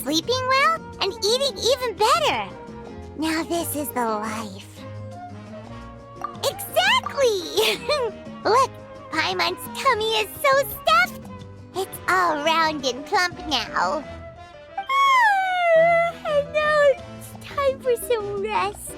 sleeping well, and eating even better. Now this is the life. Exactly! Look, Paimon's tummy is so stuffed. It's all round and plump now. And now it's time for some rest.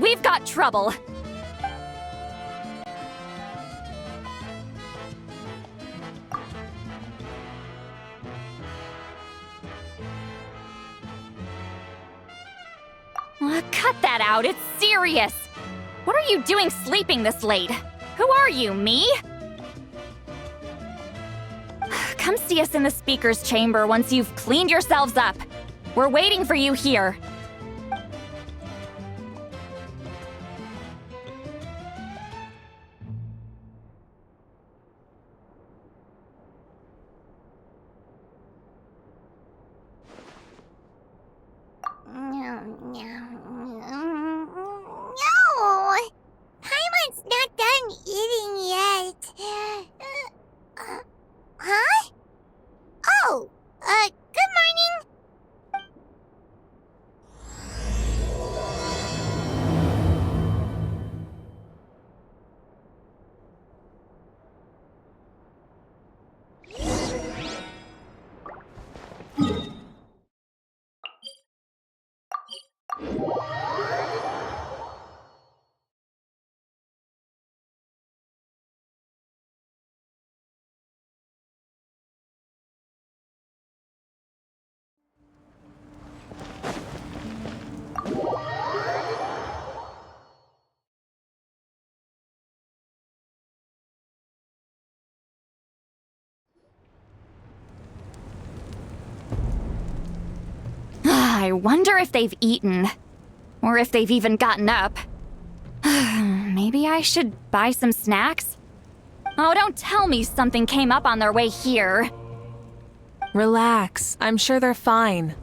We've got trouble. Cut that out, it's serious. What are you doing sleeping this late? Who are you, me? Come see us in the speaker's chamber once you've cleaned yourselves up. We're waiting for you here. No! Paimon's not done eating yet. Huh? Oh, good morning. I wonder if they've eaten. Or if they've even gotten up. Maybe I should buy some snacks? Oh, don't tell me something came up on their way here. Relax. I'm sure they're fine.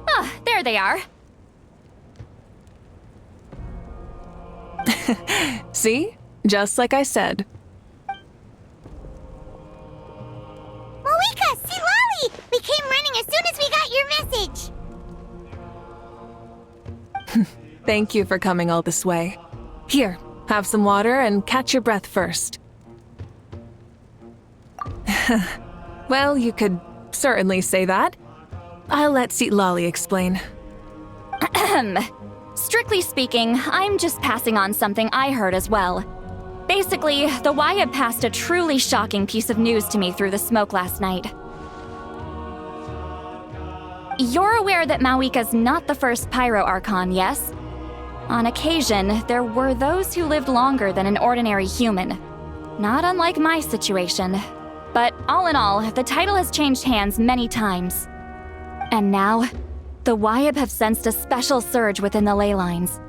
Ah, there they are. See? Just like I said. Malika, see Lolly! We came running as soon as we got your message. Thank you for coming all this way. Here, have some water and catch your breath first. Well, you could certainly say that. I'll let Seat Lolly explain. Strictly speaking, I'm just passing on something I heard as well. Basically, the Wyab passed a truly shocking piece of news to me through the smoke last night. You're aware that Mawika's not the first Pyro Archon, yes? On occasion, there were those who lived longer than an ordinary human. Not unlike my situation. But all in all, the title has changed hands many times. And now, the Wyab have sensed a special surge within the ley lines.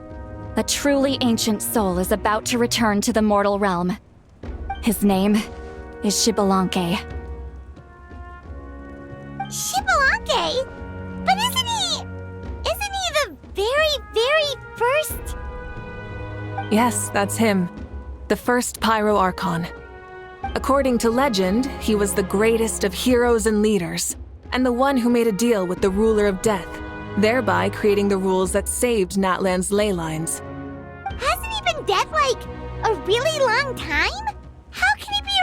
A truly ancient soul is about to return to the mortal realm. His name is Xbalanque. Xbalanque? But isn't he the very first? Yes, that's him. The first Pyro Archon. According to legend, he was the greatest of heroes and leaders, and the one who made a deal with the ruler of death, thereby creating the rules that saved Natlan's ley lines. Hasn't he been dead like a really long time? How can he be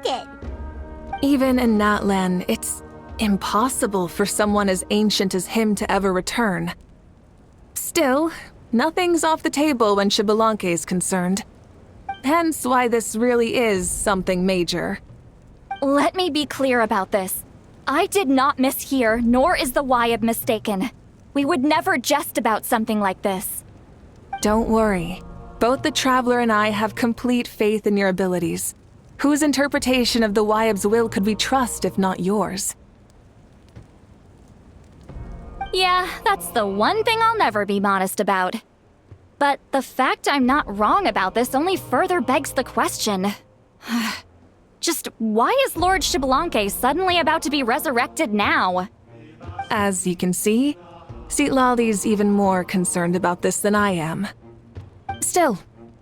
resurrected? Even in Natlan, it's impossible for someone as ancient as him to ever return. Still, nothing's off the table when Xbalanque is concerned. Hence why this really is something major. Let me be clear about this. I did not mishear, nor is the Wyab mistaken. We would never jest about something like this. Don't worry. Both the Traveler and I have complete faith in your abilities. Whose interpretation of the Wyab's will could we trust if not yours? Yeah, that's the one thing I'll never be modest about. But the fact I'm not wrong about this only further begs the question. Just why is Lord Xbalanque suddenly about to be resurrected now? As you can see, Citlali's even more concerned about this than I am. Still,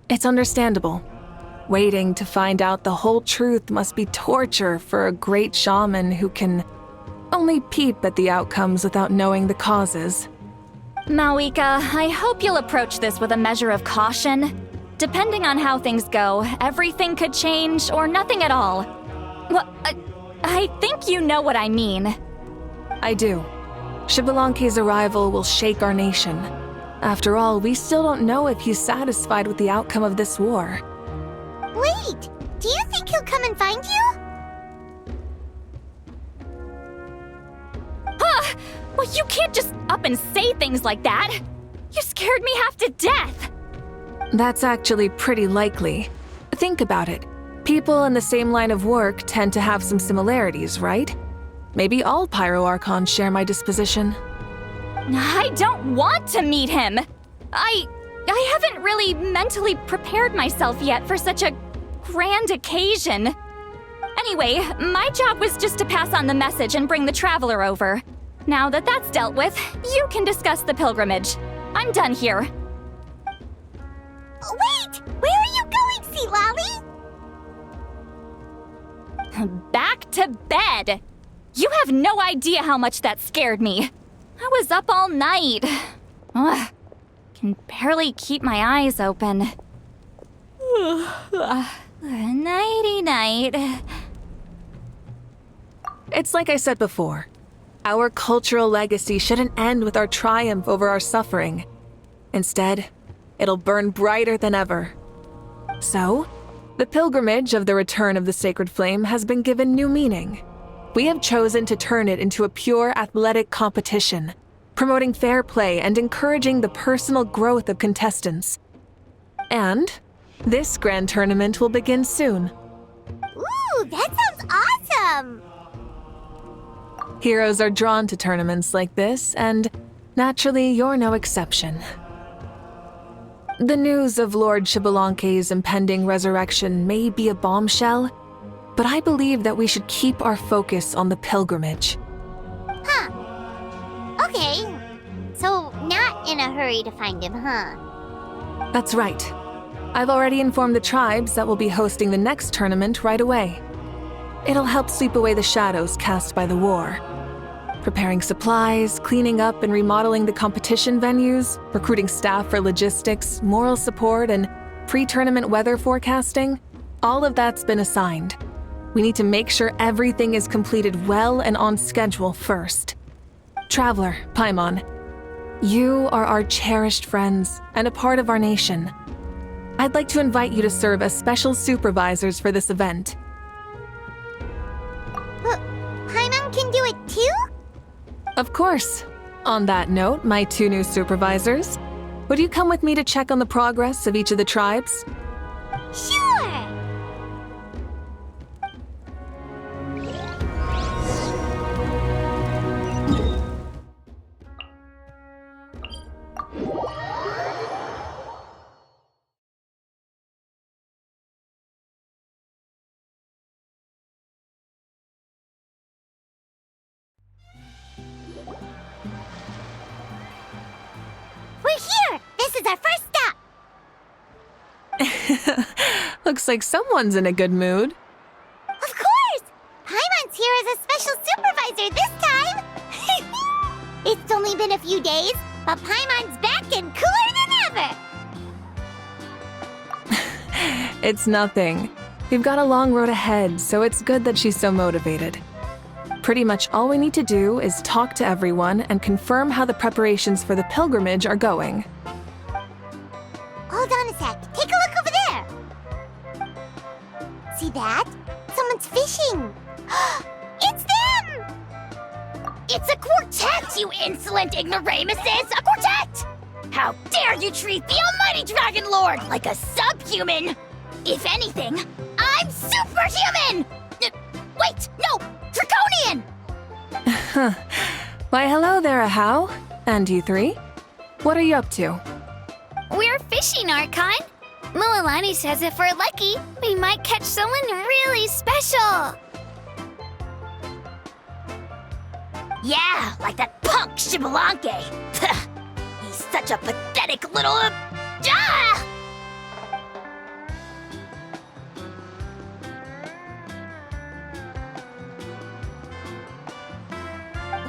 it's understandable. Waiting to find out the whole truth must be torture for a great shaman who can only peep at the outcomes without knowing the causes. Mawika, I hope you'll approach this with a measure of caution. Depending on how things go, everything could change or nothing at all. Well, I think you know what I mean. I do. Xbalanque's arrival will shake our nation. After all, we still don't know if he's satisfied with the outcome of this war. Wait, do you think he'll come and find you? Well, you can't just up and say things like that. You scared me half to death. That's actually pretty likely. Think about it. People in the same line of work tend to have some similarities, right? Maybe all Pyro Archons share my disposition. I don't want to meet him. I haven't really mentally prepared myself yet for such a grand occasion. Anyway, my job was just to pass on the message and bring the Traveler over. Now that that's dealt with, you can discuss the pilgrimage. I'm done here. Wait! Where are you going, Citlali? Back to bed! You have no idea how much that scared me. I was up all night. Ugh, can barely keep my eyes open. Nighty-night. It's like I said before. Our cultural legacy shouldn't end with our triumph over our suffering. Instead, it'll burn brighter than ever. So, the pilgrimage of the return of the sacred flame has been given new meaning. We have chosen to turn it into a pure athletic competition, promoting fair play and encouraging the personal growth of contestants. And this grand tournament will begin soon. Ooh, that sounds awesome! Heroes are drawn to tournaments like this, and naturally, you're no exception. The news of Lord Xbalanque's impending resurrection may be a bombshell, but I believe that we should keep our focus on the pilgrimage. Huh. Okay. So, not in a hurry to find him, huh? That's right. I've already informed the tribes that we'll be hosting the next tournament right away. It'll help sweep away the shadows cast by the war. Preparing supplies, cleaning up and remodeling the competition venues, recruiting staff for logistics, moral support, and pre-tournament weather forecasting, all of that's been assigned. We need to make sure everything is completed well and on schedule first. Traveler, Paimon, you are our cherished friends and a part of our nation. I'd like to invite you to serve as special supervisors for this event. Paimon can do it too? Of course. On that note, my two new supervisors, would you come with me to check on the progress of each of the tribes? Sure! We're here! This is our first stop! Looks like someone's in a good mood. Of course! Paimon's here as a special supervisor this time! It's only been a few days, but Paimon's back and cooler than ever! It's nothing. We've got a long road ahead, so it's good that she's so motivated. Pretty much all we need to do is talk to everyone and confirm how the preparations for the pilgrimage are going. Hold on a sec. Take a look over there! See that? Someone's fishing! It's them! It's a quartet, you insolent ignoramuses! A quartet! How dare you treat the almighty Dragon Lord like a subhuman! If anything, I'm superhuman! Wait, no! Draconian! Why, hello there, Ahau. And you three? What are you up to? We're fishing, Archon. Mualani says if we're lucky, we might catch someone really special. Yeah, like that punk Shibalanke. He's such a pathetic little... Ah!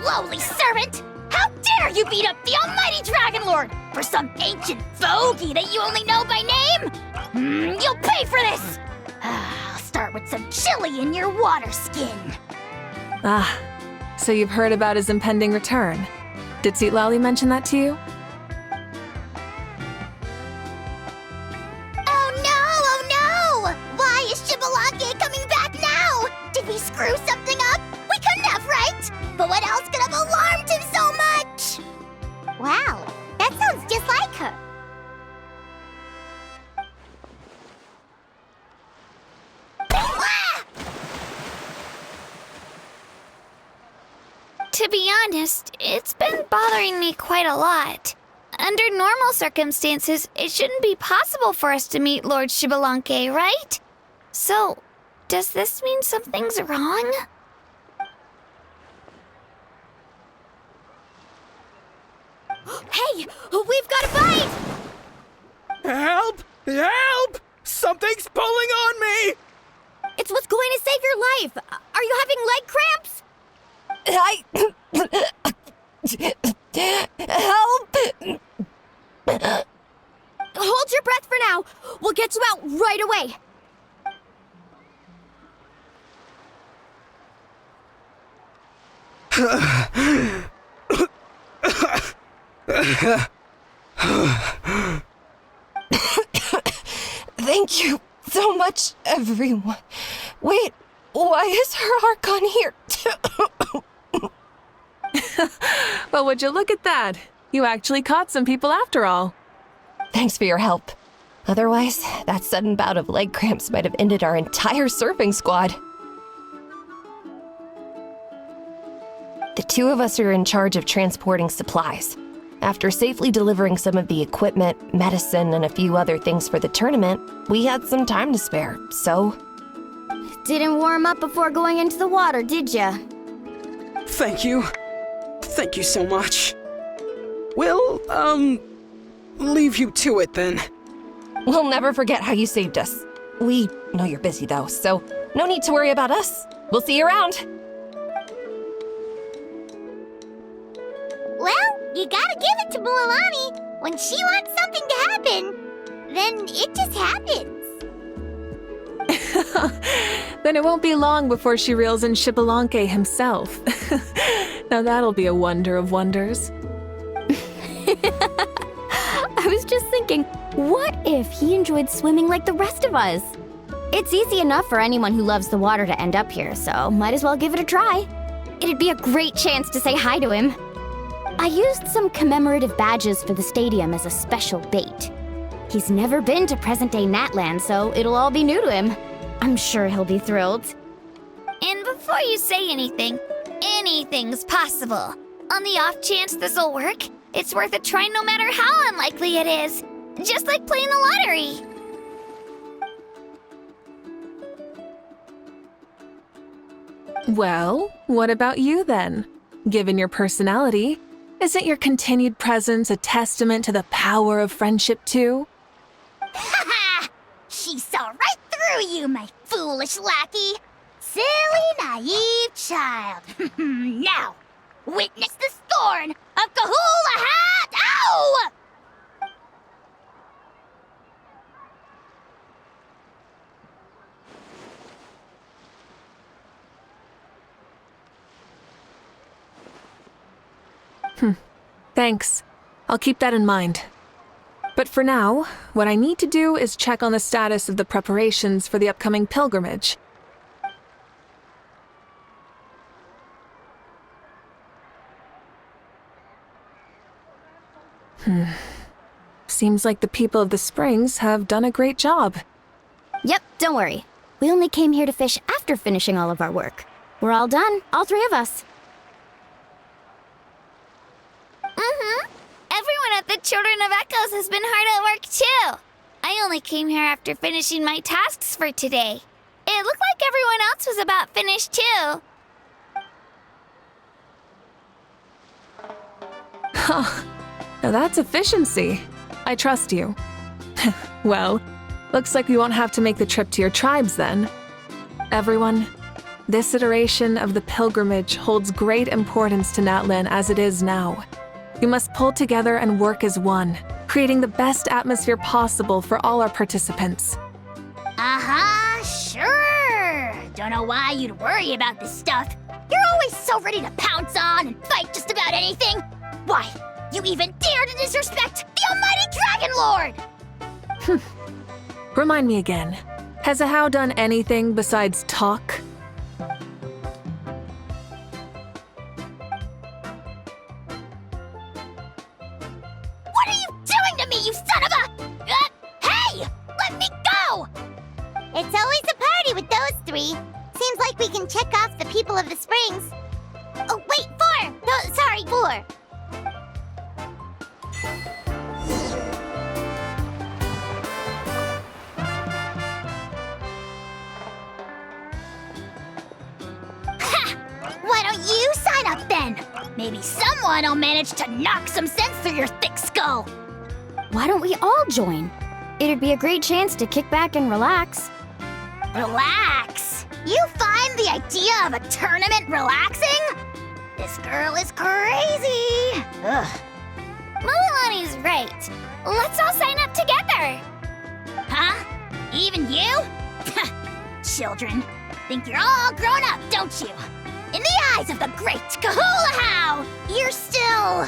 Lowly servant! How dare you beat up the almighty Dragon Lord for some ancient fogey that you only know by name? You'll pay for this! I'll start with some chili in your water skin. Ah, so you've heard about his impending return. Did Lali mention that to you? Oh no! Why is Shibalanke coming back now? Did we screw something up? We couldn't have, right? But what else could have alarmed him so much? Wow, that sounds just like her. To be honest, it's been bothering me quite a lot. Under normal circumstances, it shouldn't be possible for us to meet Lord Shibalanke, right? So, does this mean something's wrong? Hey, we've got a bite! Help! Help! Something's pulling on me! It's what's going to save your life. Are you having leg cramps? Help! Hold your breath for now. We'll get you out right away. Thank you so much, everyone. Wait, why is her Archon here? Well, would you look at that? You actually caught some people after all. Thanks for your help. Otherwise, that sudden bout of leg cramps might have ended our entire surfing squad. The two of us are in charge of transporting supplies. After safely delivering some of the equipment, medicine, and a few other things for the tournament, we had some time to spare, so... Didn't warm up before going into the water, did ya? Thank you. Thank you so much. We'll, leave you to it then. We'll never forget how you saved us. We know you're busy though, so no need to worry about us. We'll see you around. Well, you gotta give it to Mualani. When she wants something to happen, then it just happens. Then it won't be long before she reels in Shibalanke himself. Now that'll be a wonder of wonders. I was just thinking, what if he enjoyed swimming like the rest of us? It's easy enough for anyone who loves the water to end up here, so might as well give it a try. It'd be a great chance to say hi to him. I used some commemorative badges for the stadium as a special bait. He's never been to present-day Natland, so it'll all be new to him. I'm sure he'll be thrilled. And before you say anything, anything's possible. On the off chance this'll work, it's worth a try no matter how unlikely it is. Just like playing the lottery. Well, what about you then? Given your personality, isn't your continued presence a testament to the power of friendship too? Ha ha! She saw right through you, my foolish lackey. Silly, naive child. Now, witness the scorn of Kahula Hat! Ow! Thanks. I'll keep that in mind. But for now, what I need to do is check on the status of the preparations for the upcoming pilgrimage. Seems like the people of the springs have done a great job. Yep, don't worry. We only came here to fish after finishing all of our work. We're all done, all three of us. Mm-hmm. Children of Echoes has been hard at work too. I only came here after finishing my tasks for today. It looked like everyone else was about finished too. Huh. Now that's efficiency. I trust you. Well, looks like we won't have to make the trip to your tribes then. Everyone, this iteration of the pilgrimage holds great importance to Natlan as it is now. We must pull together and work as one, creating the best atmosphere possible for all our participants. Sure. Don't know why you'd worry about this stuff. You're always so ready to pounce on and fight just about anything. Why, you even dare to disrespect the almighty Dragon Lord! Remind me again, has Ahau done anything besides talk? What are you doing to me, you son of a... hey! Let me go! It's always a party with those three. Seems like we can check off the people of the springs. Oh, wait, 4! No, sorry, 4. Why don't you sign up then? Maybe someone will manage to knock some sense through your thick skull. Why don't we all join? It'd be a great chance to kick back and relax. Relax? You find the idea of a tournament relaxing? This girl is crazy. Ugh. Milani's right. Let's all sign up together. Huh? Even you? Children, think you're all grown up, don't you? In the eyes of the great Kahula, you're still...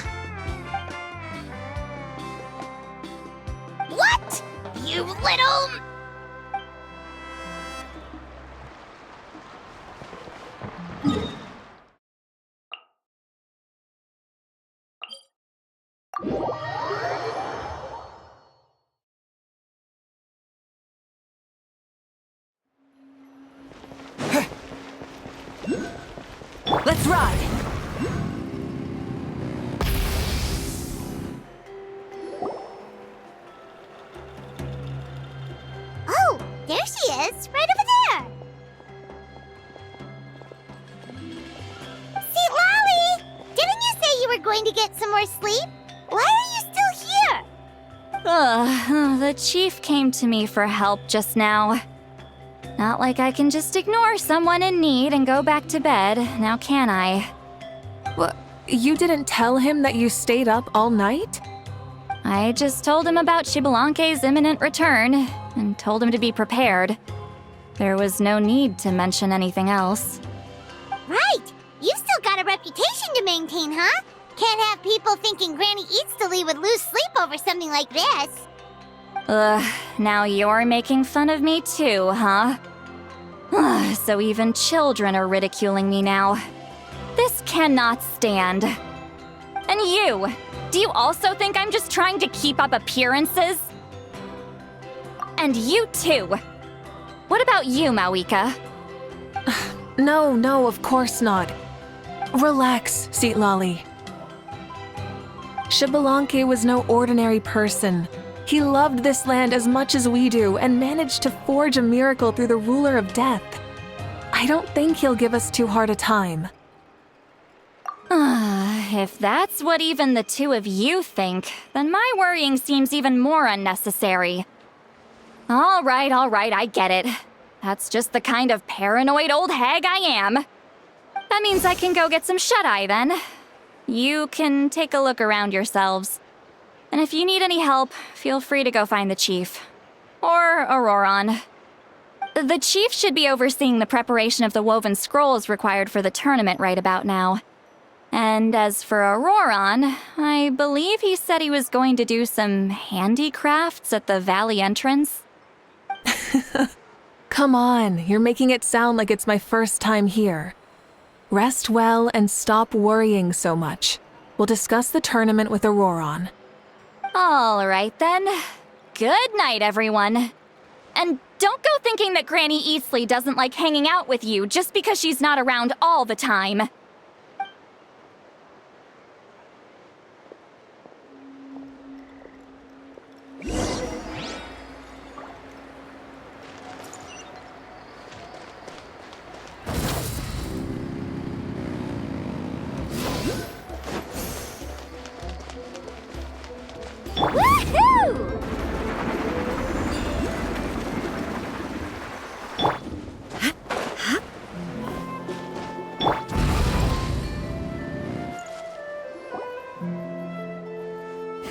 What? You little... Let's ride! Oh, there she is, right over there. See, Lolly! Didn't you say you were going to get some more sleep? Why are you still here? The chief came to me for help just now. Not like I can just ignore someone in need and go back to bed, now can I? What? You didn't tell him that you stayed up all night? I just told him about Shibalanke's imminent return, and told him to be prepared. There was no need to mention anything else. Right! You've still got a reputation to maintain, huh? Can't have people thinking Granny Eatsterly would lose sleep over something like this. Now you're making fun of me too, huh? So even children are ridiculing me now. This cannot stand. And you! Do you also think I'm just trying to keep up appearances? And you too! What about you, Mawika? No, of course not. Relax, Seatlolly. Shibalanke was no ordinary person. He loved this land as much as we do and managed to forge a miracle through the ruler of death. I don't think he'll give us too hard a time. If that's what even the two of you think, then my worrying seems even more unnecessary. All right, I get it. That's just the kind of paranoid old hag I am. That means I can go get some shut-eye then. You can take a look around yourselves. And if you need any help, feel free to go find the chief. Or Auroron. The chief should be overseeing the preparation of the woven scrolls required for the tournament right about now. And as for Auroron, I believe he said he was going to do some handicrafts at the valley entrance. Come on, you're making it sound like it's my first time here. Rest well and stop worrying so much. We'll discuss the tournament with Auroron. All right then. Good night, everyone. And don't go thinking that Granny Eastly doesn't like hanging out with you just because she's not around all the time.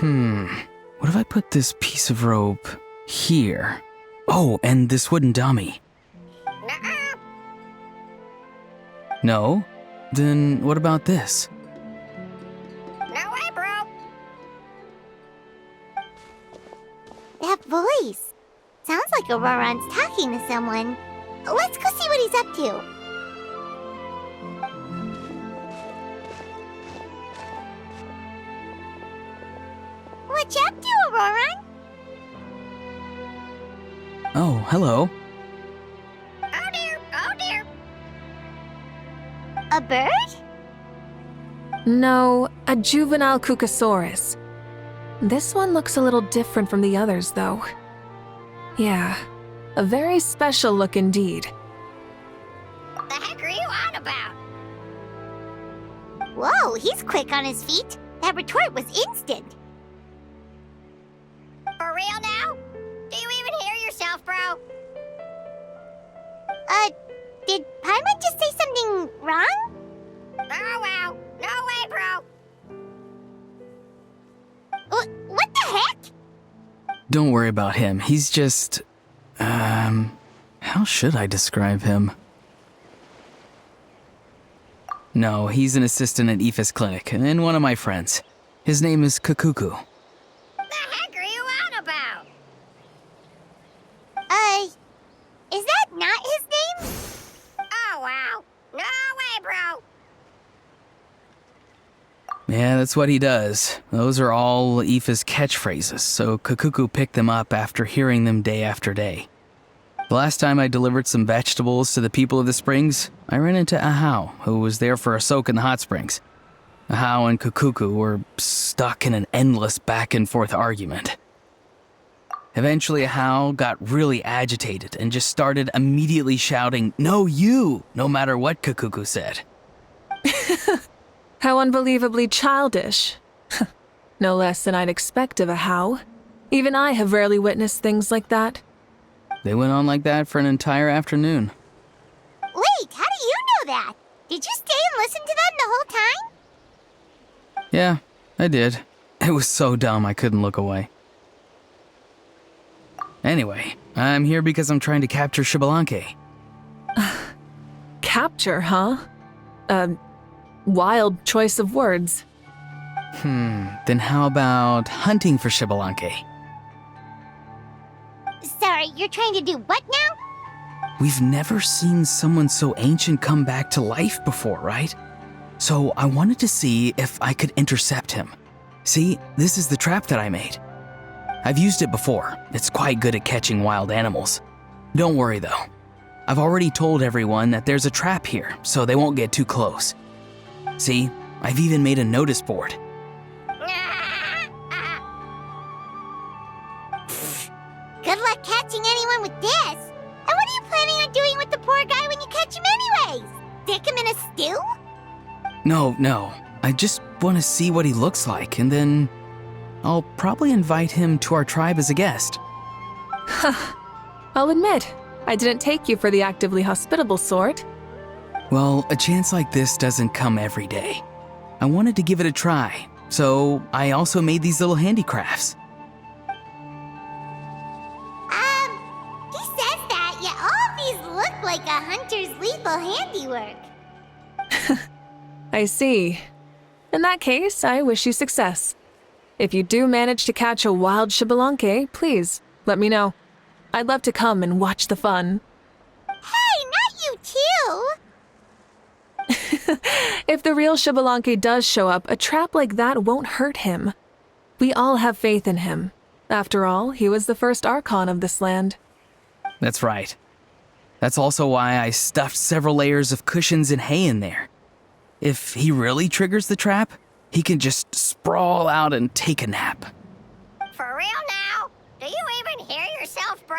What if I put this piece of rope here? Oh, and this wooden dummy. Nuh-uh. No? Then what about this? No way, bro. That voice. Sounds like Auroron's talking to someone. Let's go see what he's up to. What you up to, Auroron? Oh, hello. Oh dear, oh dear. A bird? No, a juvenile Cucosaurus. This one looks a little different from the others, though. Yeah, a very special look indeed. What the heck are you on about? Whoa, he's quick on his feet. That retort was instant. For real now? Do you even hear yourself, bro? Did Paimon just say something wrong? Oh wow. No way, bro. What the heck? Don't worry about him. He's just... how should I describe him? No, he's an assistant at Aoife's clinic, and one of my friends. His name is Kakuku. The heck are you on about? Is that not his name? Oh wow. No way, bro. Yeah, that's what he does. Those are all Aoife's catchphrases, so Kakuku picked them up after hearing them day after day. The last time I delivered some vegetables to the people of the springs, I ran into Ahau, who was there for a soak in the hot springs. Ahau and Kakuku were stuck in an endless back-and-forth argument. Eventually, Ahau got really agitated and just started immediately shouting, "No, you!" no matter what Kakuku said. How unbelievably childish. No less than I'd expect of a How. Even I have rarely witnessed things like that. They went on like that for an entire afternoon. Wait, how do you know that? Did you stay and listen to them the whole time? Yeah, I did. It was so dumb I couldn't look away. Anyway, I'm here because I'm trying to capture Xbalanque. Capture, huh? Wild choice of words. Then how about hunting for Xbalanque? Sorry, you're trying to do what now? We've never seen someone so ancient come back to life before, right? So I wanted to see if I could intercept him. See, this is the trap that I made. I've used it before. It's quite good at catching wild animals. Don't worry though. I've already told everyone that there's a trap here, so they won't get too close. See, I've even made a notice board. Good luck catching anyone with this. And what are you planning on doing with the poor guy when you catch him anyways? Stick him in a stew? No. I just want to see what he looks like, and then I'll probably invite him to our tribe as a guest. I'll admit, I didn't take you for the actively hospitable sort. Well, a chance like this doesn't come every day. I wanted to give it a try, so I also made these little handicrafts. He says that, yet all of these look like a hunter's lethal handiwork. I see. In that case, I wish you success. If you do manage to catch a wild Xbalanque, please, let me know. I'd love to come and watch the fun. Hey, not you too! If the real Xbalanque does show up, a trap like that won't hurt him. We all have faith in him. After all, he was the first Archon of this land. That's right. That's also why I stuffed several layers of cushions and hay in there. If he really triggers the trap, he can just sprawl out and take a nap. For real now? Do you even hear yourself, bro?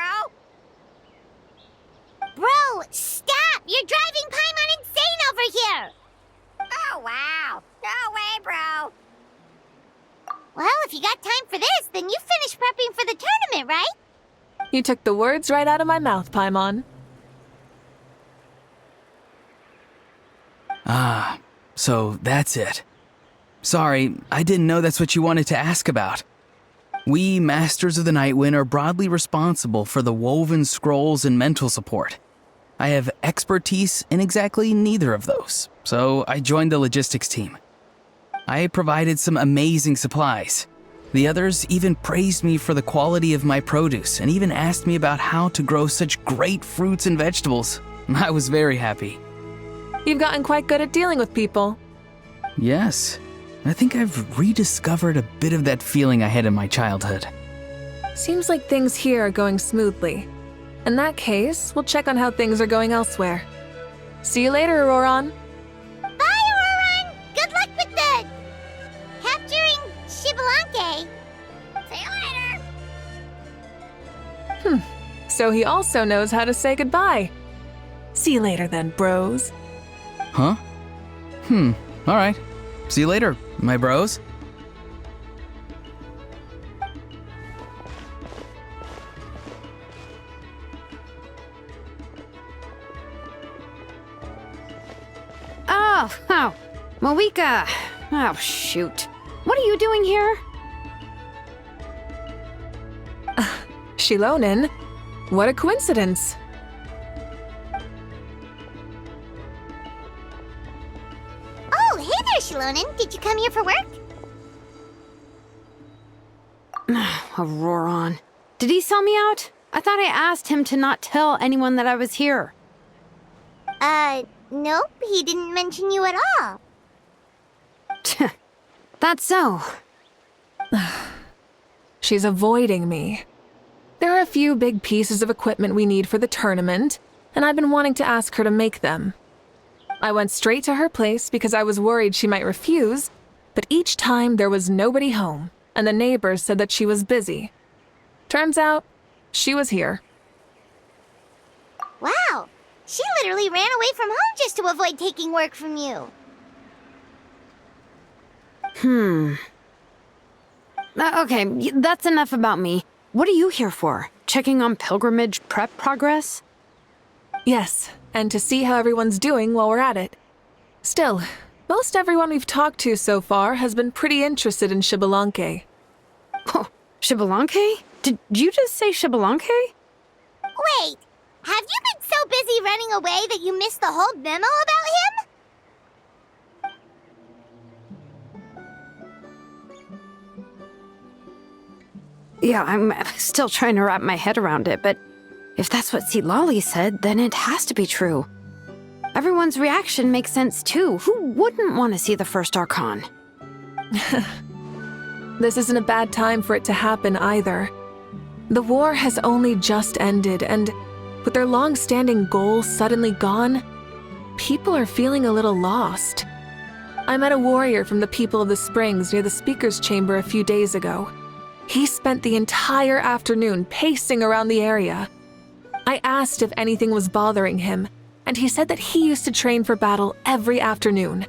Bro, stop! You're driving Paimon insane over here! Oh wow. No way, bro. Well, if you got time for this, then you finished prepping for the tournament, right? You took the words right out of my mouth, Paimon. Ah, so that's it. Sorry, I didn't know that's what you wanted to ask about. We Masters of the Nightwind are broadly responsible for the woven scrolls and mental support. I have expertise in exactly neither of those, so I joined the logistics team. I provided some amazing supplies. The others even praised me for the quality of my produce and even asked me about how to grow such great fruits and vegetables. I was very happy. You've gotten quite good at dealing with people. Yes, I think I've rediscovered a bit of that feeling I had in my childhood. Seems like things here are going smoothly. In that case, we'll check on how things are going elsewhere. See you later, Auroran. Bye, Auroran! Good luck with the... capturing Xbalanque. See you later! So he also knows how to say goodbye. See you later then, bros. Huh? All right. See you later, my bros. Oh, Malika. Oh, shoot. What are you doing here? Shilonin, what a coincidence. Oh, hey there, Shilonin. Did you come here for work? Auroran. Did he sell me out? I thought I asked him to not tell anyone that I was here. Nope, he didn't mention you at all. That's so. She's avoiding me. There are a few big pieces of equipment we need for the tournament, and I've been wanting to ask her to make them. I went straight to her place because I was worried she might refuse, but each time there was nobody home, and the neighbors said that she was busy. Turns out, she was here. Wow, she literally ran away from home just to avoid taking work from you. Okay, that's enough about me. What are you here for? Checking on pilgrimage prep progress? Yes, and to see how everyone's doing while we're at it. Still, most everyone we've talked to so far has been pretty interested in Xbalanque. Oh, Xbalanque? Did you just say Xbalanque? Wait, have you been so busy running away that you missed the whole memo about him? Yeah, I'm still trying to wrap my head around it, but if that's what Lolly said, then it has to be true. Everyone's reaction makes sense too. Who wouldn't want to see the first Archon? This isn't a bad time for it to happen either. The war has only just ended, and with their long-standing goal suddenly gone, people are feeling a little lost. I met a warrior from the People of the Springs near the Speaker's Chamber a few days ago. He spent the entire afternoon pacing around the area. I asked if anything was bothering him, and he said that he used to train for battle every afternoon.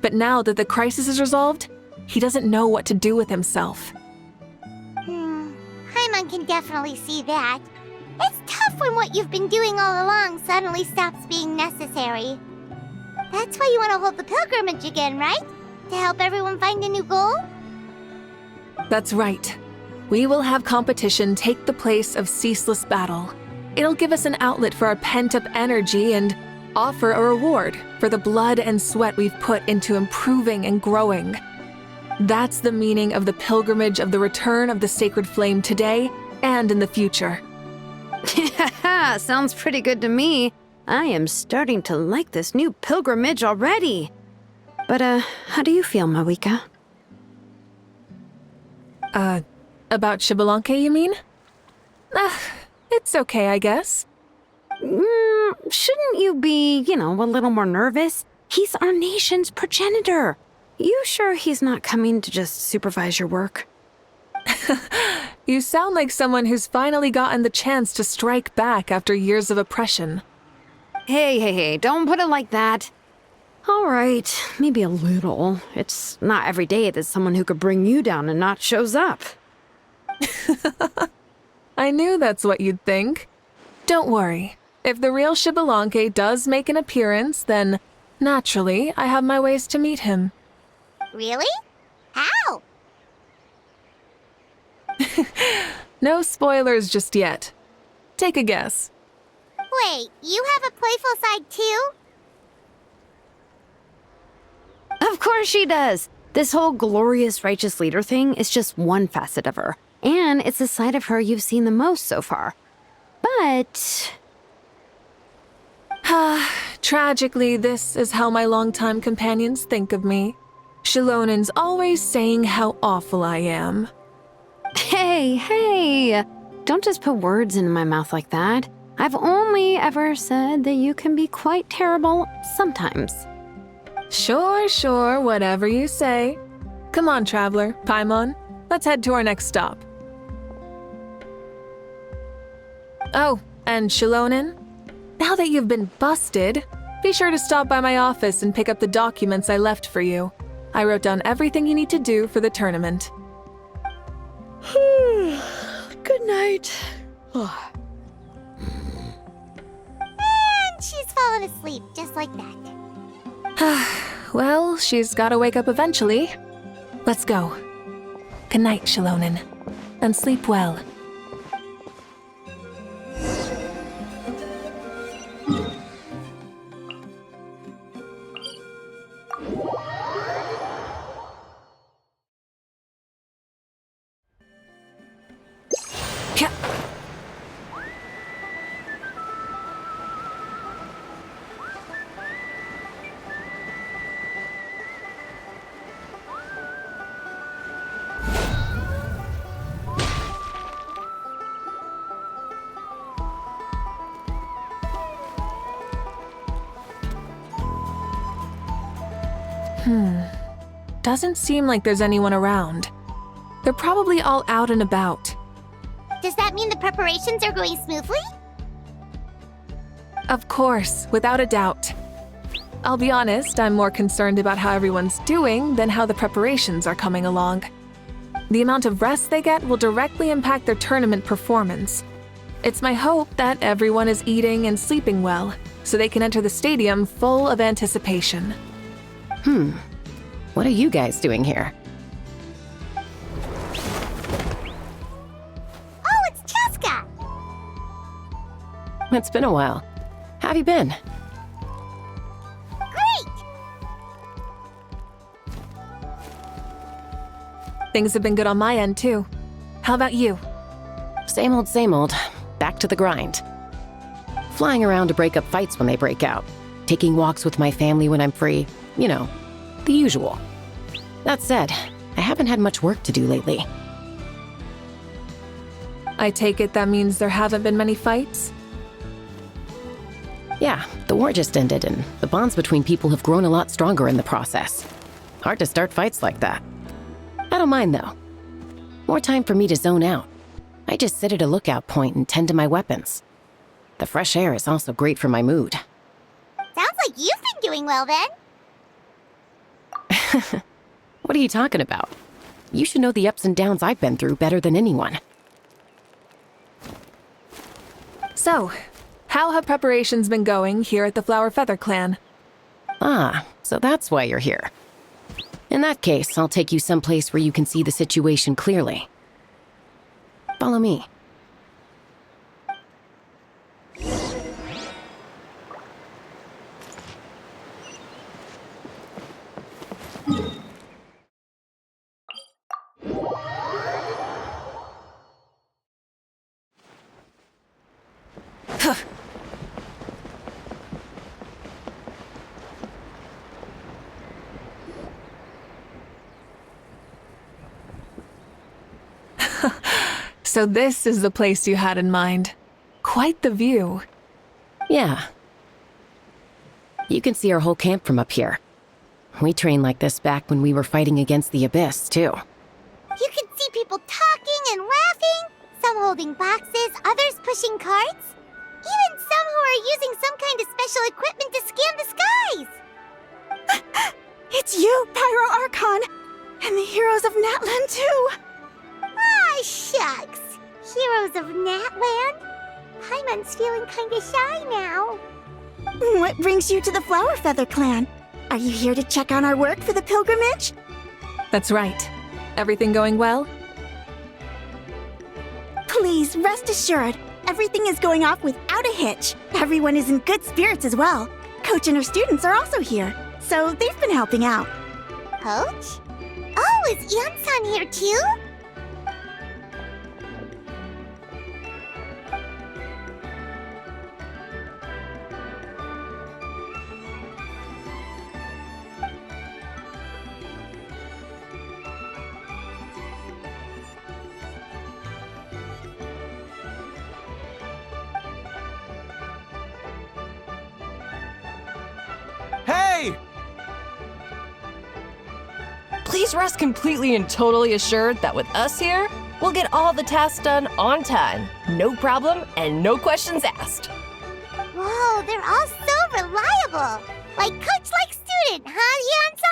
But now that the crisis is resolved, he doesn't know what to do with himself. Paimon can definitely see that. It's tough when what you've been doing all along suddenly stops being necessary. That's why you want to hold the pilgrimage again, right? To help everyone find a new goal? That's right. We will have competition take the place of ceaseless battle. It'll give us an outlet for our pent-up energy and offer a reward for the blood and sweat we've put into improving and growing. That's the meaning of the pilgrimage of the return of the sacred flame today and in the future. Sounds pretty good to me. I am starting to like this new pilgrimage already. But, how do you feel, Malika? About Xbalanque, you mean? It's okay, I guess. Shouldn't you be, a little more nervous? He's our nation's progenitor. You sure he's not coming to just supervise your work? You sound like someone who's finally gotten the chance to strike back after years of oppression. Hey, don't put it like that. All right, maybe a little. It's not every day that someone who could bring you down and not shows up. I knew that's what you'd think. Don't worry. If the real Xbalanque does make an appearance, then, naturally, I have my ways to meet him. Really? How? No spoilers just yet. Take a guess. Wait, you have a playful side too? Of course she does. This whole glorious righteous leader thing is just one facet of her. And it's the side of her you've seen the most so far. But... Tragically, this is how my longtime companions think of me. Shilonen's always saying how awful I am. Hey! Don't just put words into my mouth like that. I've only ever said that you can be quite terrible sometimes. Sure, whatever you say. Come on, traveler, Paimon. Let's head to our next stop. Oh, and Shilonen, now that you've been busted, be sure to stop by my office and pick up the documents I left for you. I wrote down everything you need to do for the tournament. Good night. And she's fallen asleep just like that. Well, she's gotta wake up eventually. Let's go. Good night, Shilonen. And sleep well. Doesn't seem like there's anyone around. They're probably all out and about. Does that mean the preparations are going smoothly? Of course, without a doubt. I'll be honest, I'm more concerned about how everyone's doing than how the preparations are coming along. The amount of rest they get will directly impact their tournament performance. It's my hope that everyone is eating and sleeping well, so they can enter the stadium full of anticipation. What are you guys doing here? Oh, it's Cheska! It's been a while. How have you been? Great! Things have been good on my end, too. How about you? Same old. Back to the grind. Flying around to break up fights when they break out. Taking walks with my family when I'm free. You know, the usual. That said, I haven't had much work to do lately. I take it that means there haven't been many fights? Yeah, the war just ended, and the bonds between people have grown a lot stronger in the process. Hard to start fights like that. I don't mind, though. More time for me to zone out. I just sit at a lookout point and tend to my weapons. The fresh air is also great for my mood. Sounds like you've been doing well then. What are you talking about? You should know the ups and downs I've been through better than anyone. So, how have preparations been going here at the Flower Feather Clan? Ah, so that's why you're here. In that case, I'll take you someplace where you can see the situation clearly. Follow me. So this is the place you had in mind. Quite the view. Yeah. You can see our whole camp from up here. We trained like this back when we were fighting against the Abyss, too. You can see people talking and laughing, some holding boxes, others pushing carts. Even some who are using some kind of special equipment to scan the skies. It's you, Pyro Archon! And the heroes of Natlan, too! Ah, shucks. Heroes of Natland? Paimon's feeling kinda shy now. What brings you to the Flower Feather Clan? Are you here to check on our work for the pilgrimage? That's right. Everything going well? Please rest assured, everything is going off without a hitch. Everyone is in good spirits as well. Coach and her students are also here, so they've been helping out. Coach? Oh, is Ian-san here too? Hey! Please rest completely and totally assured that with us here, we'll get all the tasks done on time. No problem and no questions asked. Whoa, they're all so reliable. Like coach, like student, huh, Ian-san?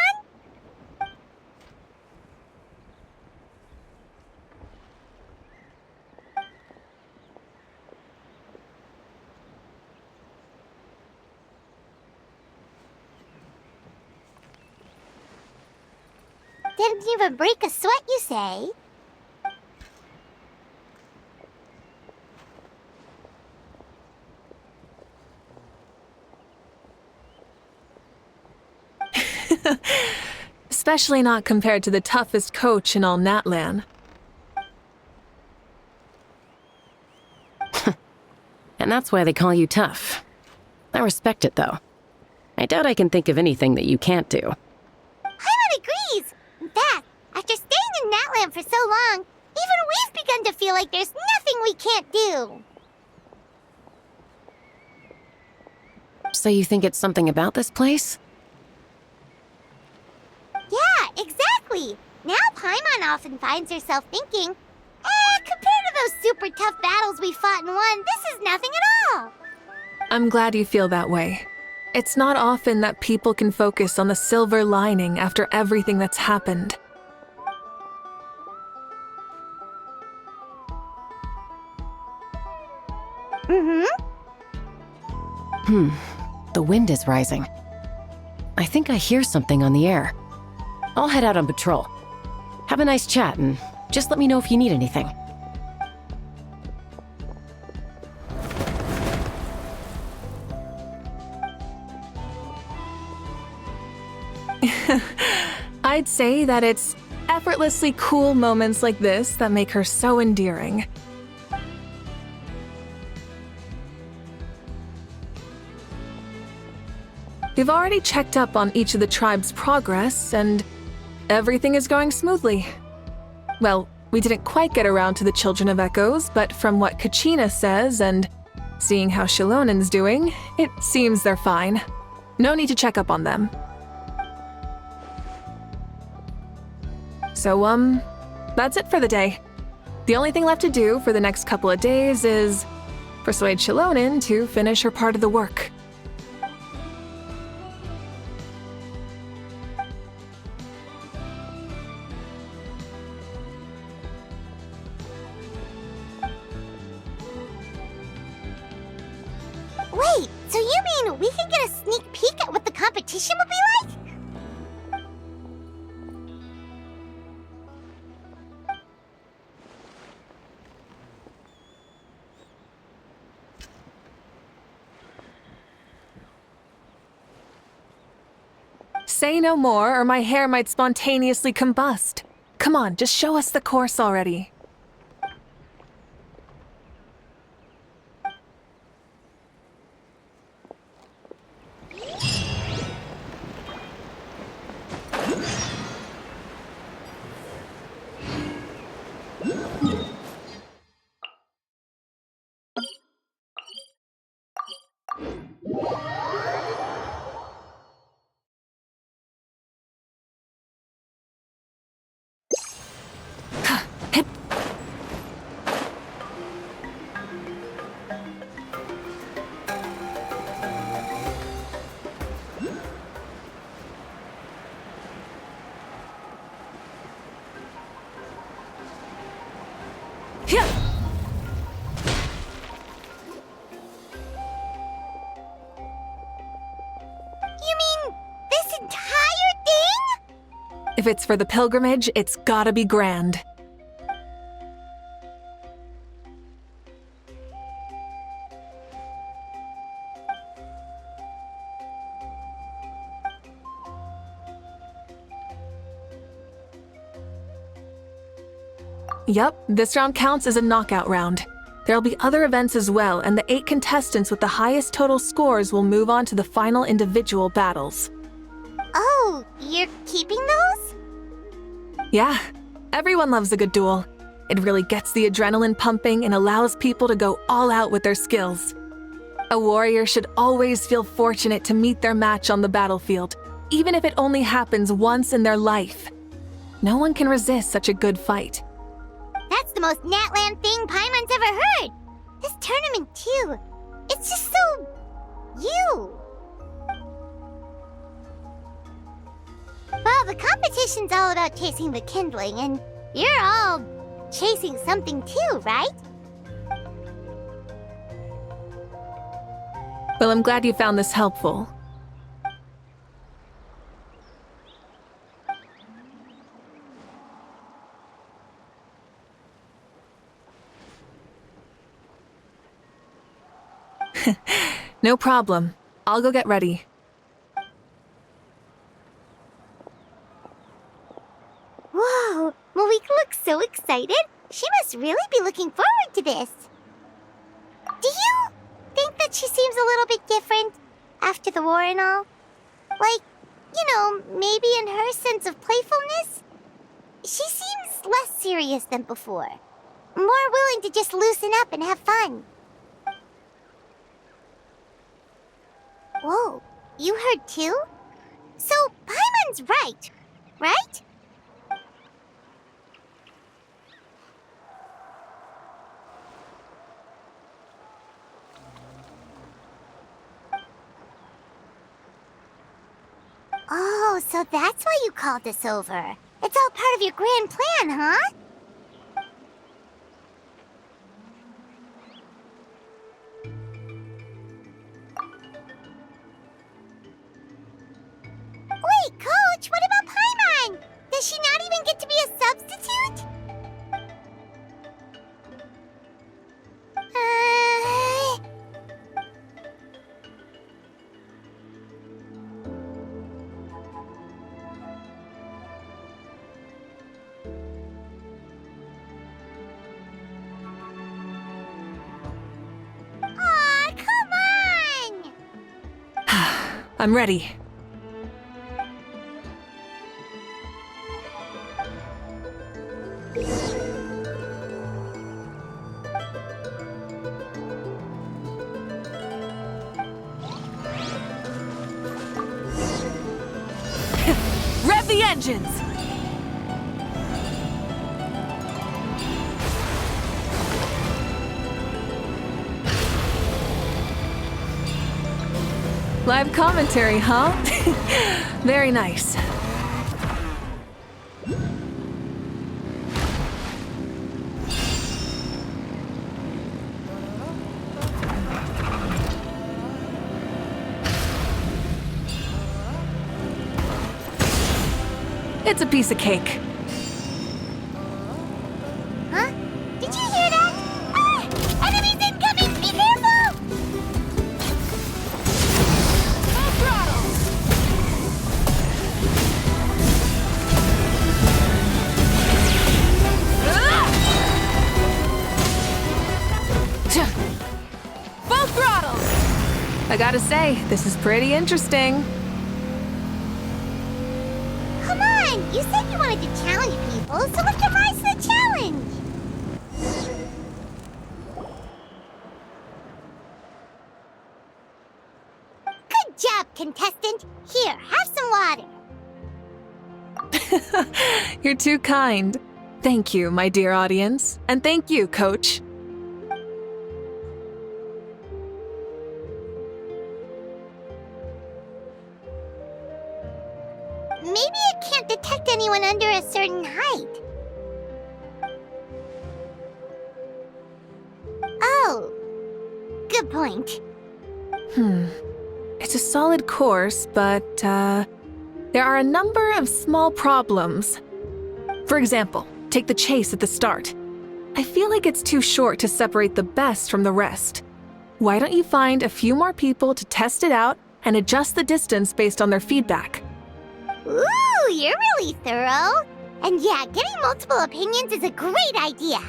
Didn't even break a sweat, you say? Especially not compared to the toughest coach in all Natlan. And that's why they call you tough. I respect it, though. I doubt I can think of anything that you can't do. Paimon agrees! In fact, after staying in Natlan for so long, even we've begun to feel like there's nothing we can't do. So you think it's something about this place? Yeah, exactly! Now Paimon often finds herself thinking, compared to those super tough battles we fought and won, this is nothing at all! I'm glad you feel that way. It's not often that people can focus on the silver lining after everything that's happened. The wind is rising. I think I hear something on the air. I'll head out on patrol. Have a nice chat and just let me know if you need anything. I'd say that it's effortlessly cool moments like this that make her so endearing. We've already checked up on each of the tribe's progress, and everything is going smoothly. Well, we didn't quite get around to the Children of Echoes, but from what Kachina says and seeing how Shilonen's doing, it seems they're fine. No need to check up on them. So, that's it for the day. The only thing left to do for the next couple of days is persuade Shilonen to finish her part of the work. Wait, so you mean we can get a sneak peek at what the competition will be like? Say no more, or my hair might spontaneously combust. Come on, just show us the course already. You mean this entire thing? If it's for the pilgrimage, it's gotta be grand. Yep, this round counts as a knockout round. There'll be other events as well, and the 8 contestants with the highest total scores will move on to the final individual battles. Oh, you're keeping those? Yeah, everyone loves a good duel. It really gets the adrenaline pumping and allows people to go all out with their skills. A warrior should always feel fortunate to meet their match on the battlefield, even if it only happens once in their life. No one can resist such a good fight. That's the most Natland thing Paimon's ever heard. This tournament, too. It's just so... you. Well, the competition's all about chasing the kindling, and you're all chasing something too, right? Well, I'm glad you found this helpful. No problem. I'll go get ready. Whoa, Malika looks so excited. She must really be looking forward to this. Do you think that she seems a little bit different after the war and all? Like, you know, maybe in her sense of playfulness? She seems less serious than before. More willing to just loosen up and have fun. Whoa, you heard too? So, Paimon's right, right? Oh, so that's why you called us over. It's all part of your grand plan, huh? Wait, Coach, what about Paimon? Does she not even get to be a substitute? Aw, come on! I'm ready. Rev the engines! Live commentary, huh? Very nice. It's a piece of cake. Huh? Did you hear that? Ah! Enemies incoming! Be careful! Full throttle! Full throttle! I gotta say, this is pretty interesting. Come on! You said you wanted to challenge people, so let's rise to the challenge! Good job, contestant! Here, have some water! You're too kind. Thank you, my dear audience. And thank you, Coach. Maybe it can't detect anyone under a certain height. Oh, good point. It's a solid course, but, there are a number of small problems. For example, take the chase at the start. I feel like it's too short to separate the best from the rest. Why don't you find a few more people to test it out and adjust the distance based on their feedback? Ooh, you're really thorough. And yeah, getting multiple opinions is a great idea.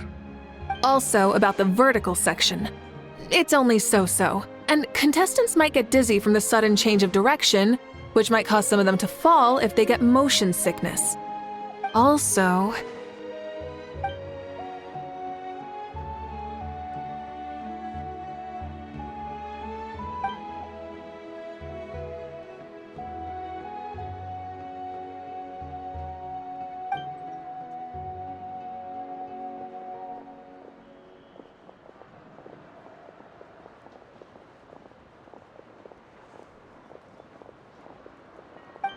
Also, about the vertical section. It's only so-so, and contestants might get dizzy from the sudden change of direction, which might cause some of them to fall if they get motion sickness. Also...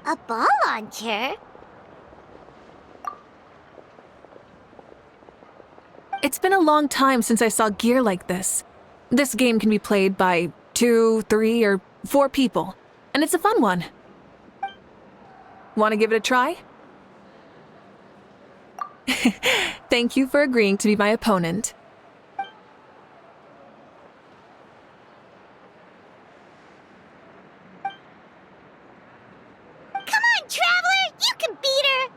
A ball launcher? It's been a long time since I saw gear like this. This game can be played by 2, 3, or 4 people, and it's a fun one. Want to give it a try? Thank you for agreeing to be my opponent. Come on, Traveler! You can beat her!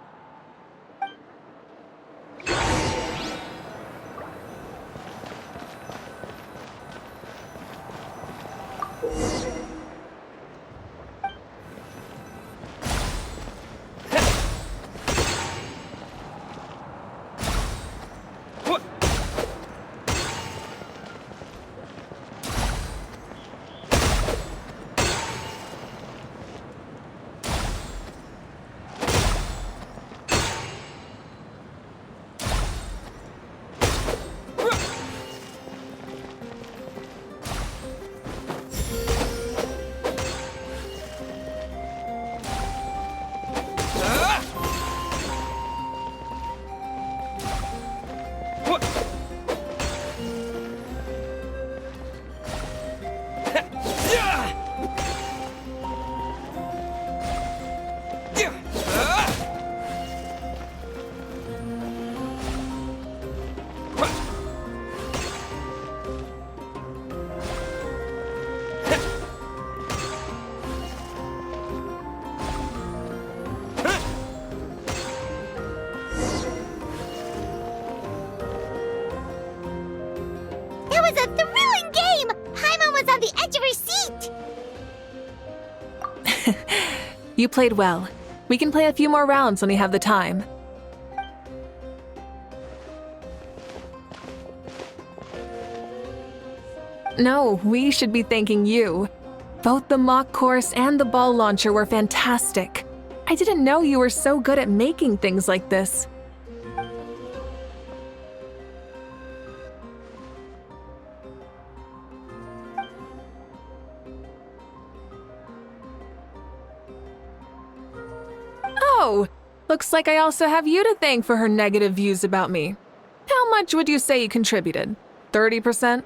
That was a thrilling game! Paimon was on the edge of her seat! You played well. We can play a few more rounds when we have the time. No, we should be thanking you. Both the mock course and the ball launcher were fantastic. I didn't know you were so good at making things like this. Oh, looks like I also have you to thank for her negative views about me. How much would you say you contributed? 30%?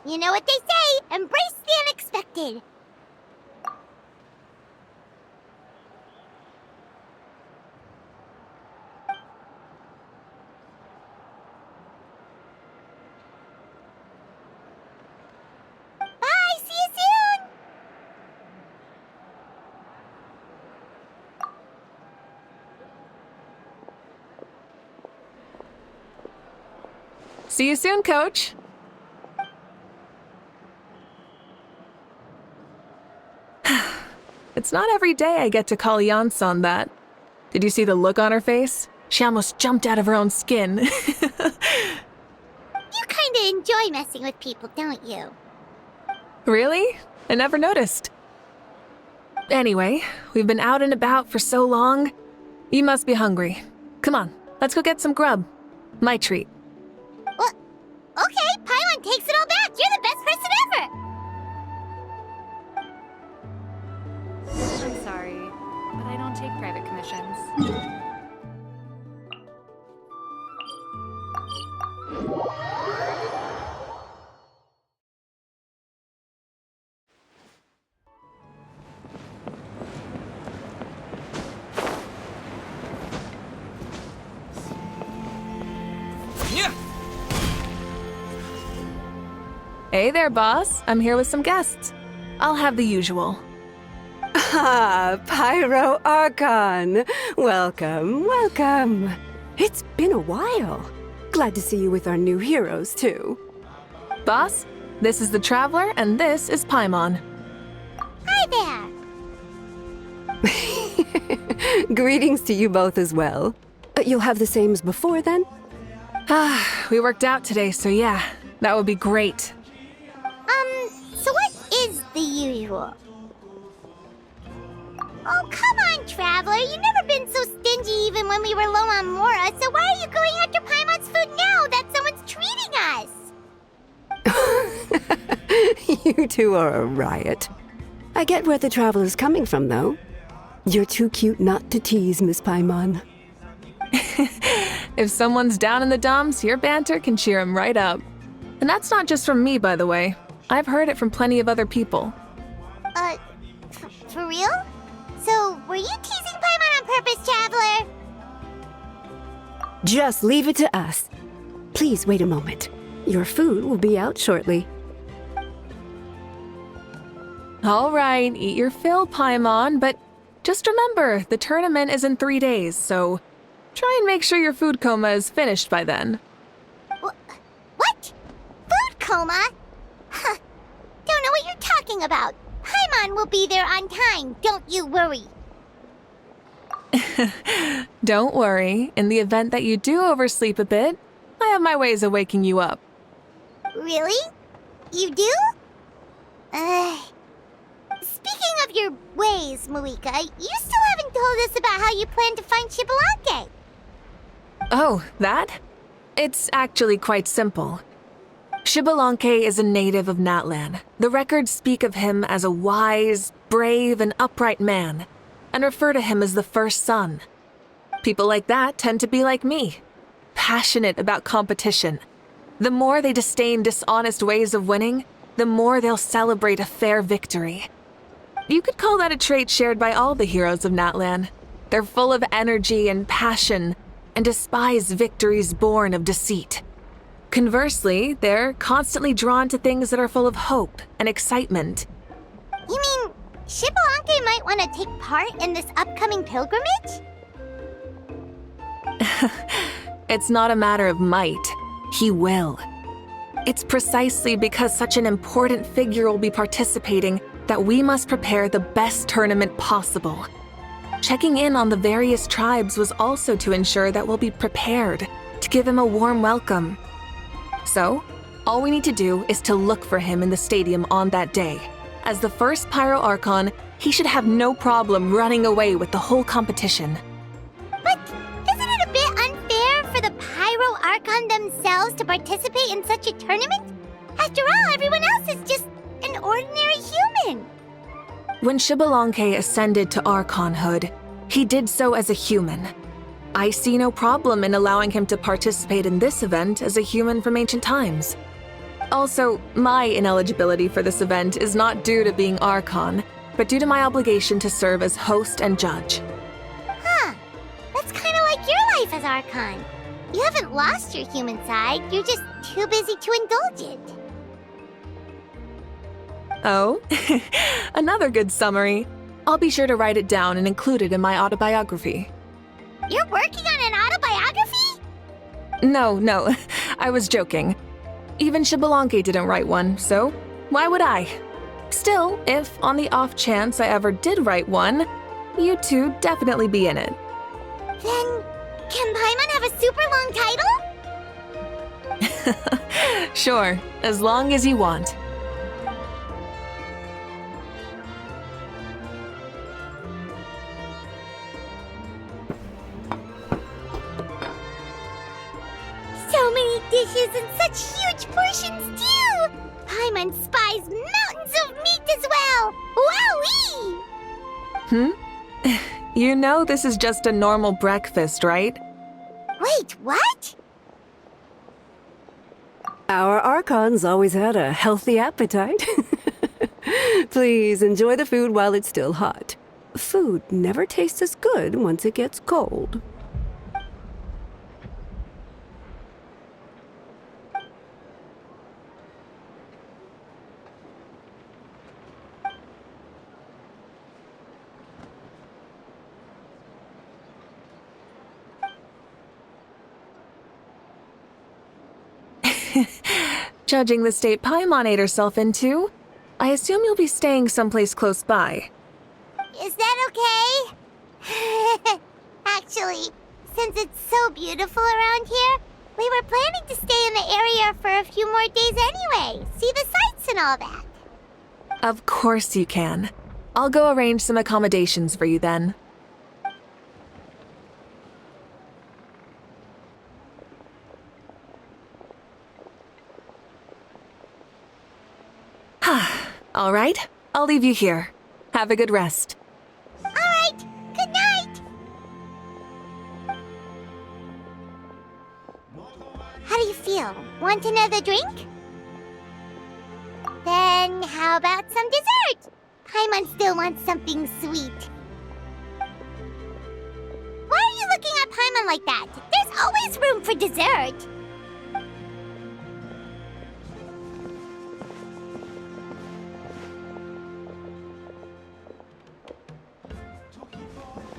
You know what they say, embrace the unexpected. Bye, see you soon! See you soon, Coach. It's not every day I get to call Yansan that. Did you see the look on her face? She almost jumped out of her own skin. You kinda enjoy messing with people, don't you? Really? I never noticed. Anyway, we've been out and about for so long. You must be hungry. Come on, let's go get some grub. My treat. Well, okay, Paimon takes it all back. You're the best person ever! I'm sorry, but I don't take private commissions. Hey there, boss. I'm here with some guests. I'll have the usual. Ah, Pyro Archon! Welcome, welcome! It's been a while. Glad to see you with our new heroes, too. Boss, this is the Traveler, and this is Paimon. Hi there. Greetings to you both as well. You'll have the same as before, then? We worked out today, so yeah, that would be great. So what is the usual? Oh, come on, Traveler. You've never been so stingy even when we were low on Mora, so why are you going after Paimon's food now that someone's treating us? You two are a riot. I get where the Traveler's coming from, though. You're too cute not to tease, Miss Paimon. If someone's down in the dumps, your banter can cheer him right up. And that's not just from me, by the way. I've heard it from plenty of other people. For real? So, were you teasing Paimon on purpose, Traveler? Just leave it to us. Please wait a moment. Your food will be out shortly. All right, eat your fill, Paimon, but just remember, the tournament is in 3 days, so try and make sure your food coma is finished by then. What? Food coma? Huh. Don't know what you're talking about. Paimon will be there on time, don't you worry. Don't worry, in the event that you do oversleep a bit, I have my ways of waking you up. Really? You do? Speaking of your ways, Malika, you still haven't told us about how you plan to find Shibalanke. Oh, that? It's actually quite simple. Shibalanke is a native of Natlan. The records speak of him as a wise, brave, and upright man, and refer to him as the first son. People like that tend to be like me, passionate about competition. The more they disdain dishonest ways of winning, the more they'll celebrate a fair victory. You could call that a trait shared by all the heroes of Natlan. They're full of energy and passion, and despise victories born of deceit. Conversely, they're constantly drawn to things that are full of hope and excitement. You mean Shibalanke might want to take part in this upcoming pilgrimage? It's not a matter of might. He will. It's precisely because such an important figure will be participating that we must prepare the best tournament possible. Checking in on the various tribes was also to ensure that we'll be prepared to give him a warm welcome. So, all we need to do is to look for him in the stadium on that day. As the first Pyro Archon, he should have no problem running away with the whole competition. But isn't it a bit unfair for the Pyro Archon themselves to participate in such a tournament? After all, everyone else is just an ordinary human. When Shibalanke ascended to Archonhood, he did so as a human. I see no problem in allowing him to participate in this event as a human from ancient times. Also, my ineligibility for this event is not due to being Archon, but due to my obligation to serve as host and judge. Huh. That's kind of like your life as Archon. You haven't lost your human side, you're just too busy to indulge it. Oh, another good summary. I'll be sure to write it down and include it in my autobiography. You're working on an autobiography? No, I was joking. Even Shibalanke didn't write one, so why would I? Still, if on the off chance I ever did write one, you two definitely be in it. Then, can Paimon have a super long title? Sure, as long as you want. So many dishes and such huge portions too! Paimon spies mountains of meat as well! Wowee! You know this is just a normal breakfast, right? Wait, what? Our Archons always had a healthy appetite. Please enjoy the food while it's still hot. Food never tastes as good once it gets cold. Judging the state Paimon ate herself into, I assume you'll be staying someplace close by. Is that okay? Actually, since it's so beautiful around here, we were planning to stay in the area for a few more days anyway. See the sights and all that. Of course you can. I'll go arrange some accommodations for you then. All right, I'll leave you here. Have a good rest. All right, good night. How do you feel? Want another drink? Then how about some dessert? Paimon still wants something sweet. Why are you looking at Paimon like that? There's always room for dessert.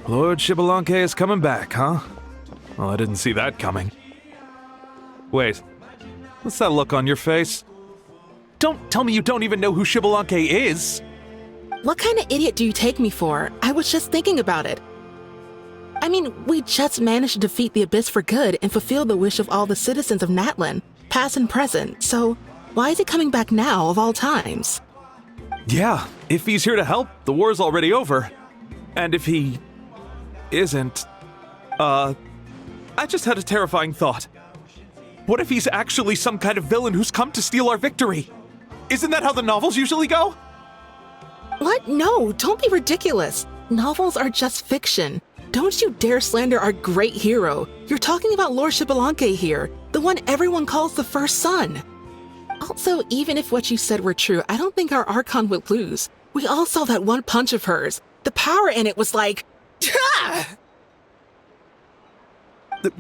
Lord Xbalanque is coming back, huh? Well, I didn't see that coming. Wait, what's that look on your face? Don't tell me you don't even know who Xbalanque is! What kind of idiot do you take me for? I was just thinking about it. I mean, we just managed to defeat the Abyss for good and fulfill the wish of all the citizens of Natlan, past and present, so why is he coming back now of all times? Yeah, if he's here to help, the war's already over. And if he isn't, I just had a terrifying thought. What if he's actually some kind of villain who's come to steal our victory? Isn't that how the novels usually go? What? No, don't be ridiculous. Novels are just fiction. Don't you dare slander our great hero. You're talking about Lord Xbalanque here, the one everyone calls the first son. Also, even if what you said were true, I don't think our Archon would lose. We all saw that one punch of hers. The power in it was like...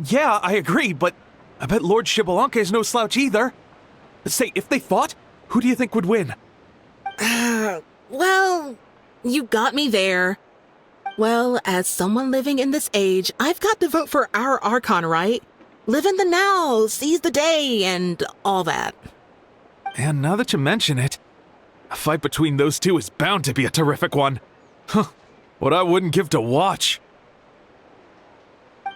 Yeah, I agree, but I bet Lord Xbalanque is no slouch either. Say, if they fought, who do you think would win? Well, you got me there. Well, as someone living in this age, I've got to vote for our Archon, right? Live in the now, seize the day, and all that. And now that you mention it, a fight between those two is bound to be a terrific one. Huh, what I wouldn't give to watch.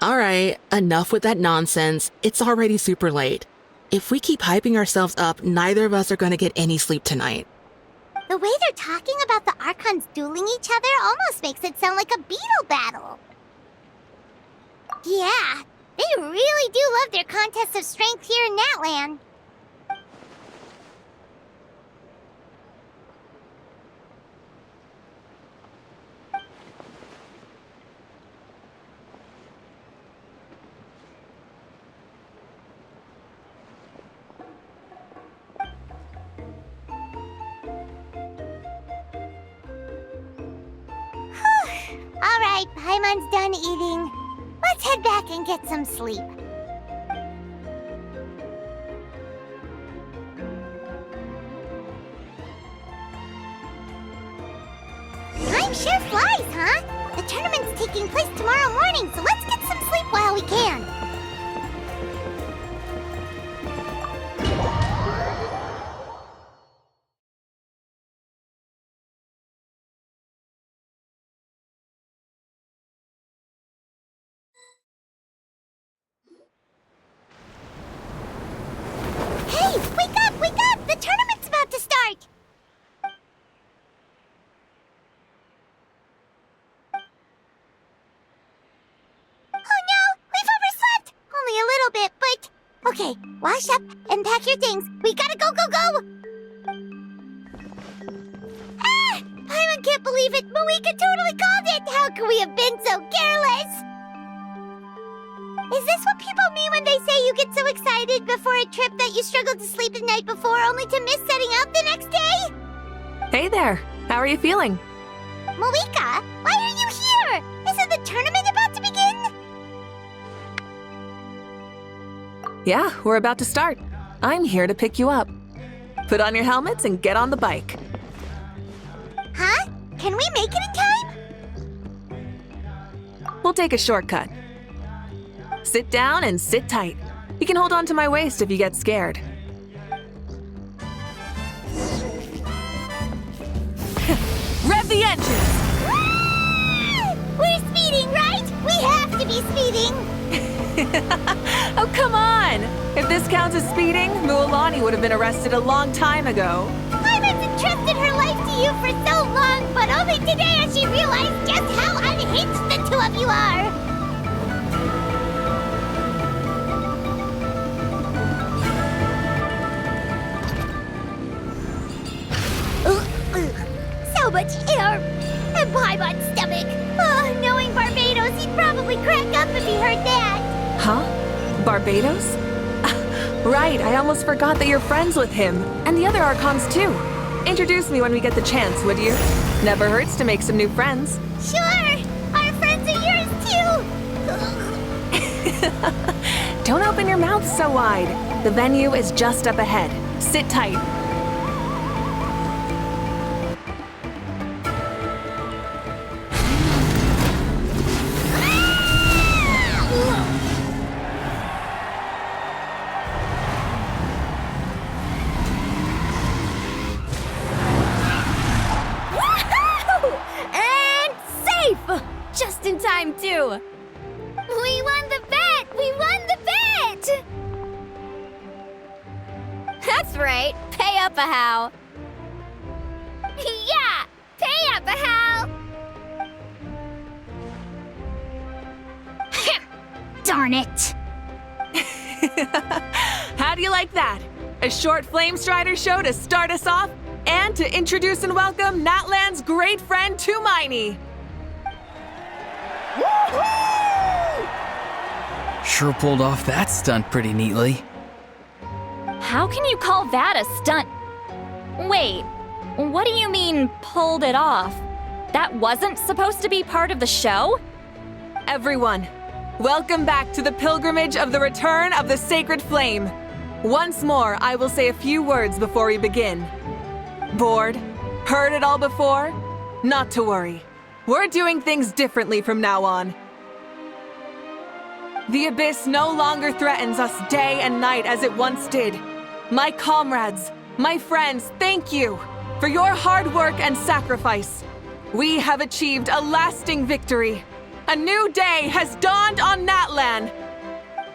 All right, enough with that nonsense. It's already super late. If we keep hyping ourselves up, neither of us are going to get any sleep tonight. The way they're talking about the Archons dueling each other almost makes it sound like a beetle battle. Yeah, they really do love their contests of strength here in Natlan. Alright, Paimon's done eating. Let's head back and get some sleep. Time sure flies, huh? The tournament's taking place tomorrow morning, so let's get some sleep while we can. Hey, wake up, wake up! The tournament's about to start! Oh no, we've overslept! Only a little bit, but... Okay, wash up and pack your things. We gotta go, go, go! Ah! Paimon can't believe it! Mawika totally called it! How could we have been so careless? Is this what people mean when they say you get so excited before a trip that you struggled to sleep the night before only to miss setting out the next day? Hey there, how are you feeling? Mawika, why are you here? Isn't the tournament about to begin? Yeah, we're about to start. I'm here to pick you up. Put on your helmets and get on the bike. Huh? Can we make it in time? We'll take a shortcut. Sit down and sit tight. You can hold on to my waist if you get scared. the engines! We're speeding, right? We have to be speeding! Oh, come on! If this counts as speeding, Mualani would have been arrested a long time ago. I've entrusted her life to you for so long, but only today has she realized just how unhinged the two of you are! So much air! And Paimon's stomach! Oh, knowing Barbados, he'd probably crack up if he heard that! Huh? Barbados? Right, I almost forgot that you're friends with him. And the other Archons, too. Introduce me when we get the chance, would you? Never hurts to make some new friends. Sure! Our friends are yours, too! Don't open your mouth so wide. The venue is just up ahead. Sit tight. Just in time, too! We won the bet! We won the bet! That's right! Pay up a how! Yeah! Pay up a how! Darn it! How do you like that? A short Flamestrider show to start us off, and to introduce and welcome Natlan's great friend Tumaini. Sure pulled off that stunt pretty neatly. How can you call that a stunt? Wait, what do you mean, pulled it off? That wasn't supposed to be part of the show? Everyone, welcome back to the pilgrimage of the return of the sacred flame. Once more, I will say a few words before we begin. Bored? Heard it all before? Not to worry. We're doing things differently from now on. The abyss no longer threatens us day and night as it once did. My comrades, my friends, thank you for your hard work and sacrifice. We have achieved a lasting victory. A new day has dawned on Natlan.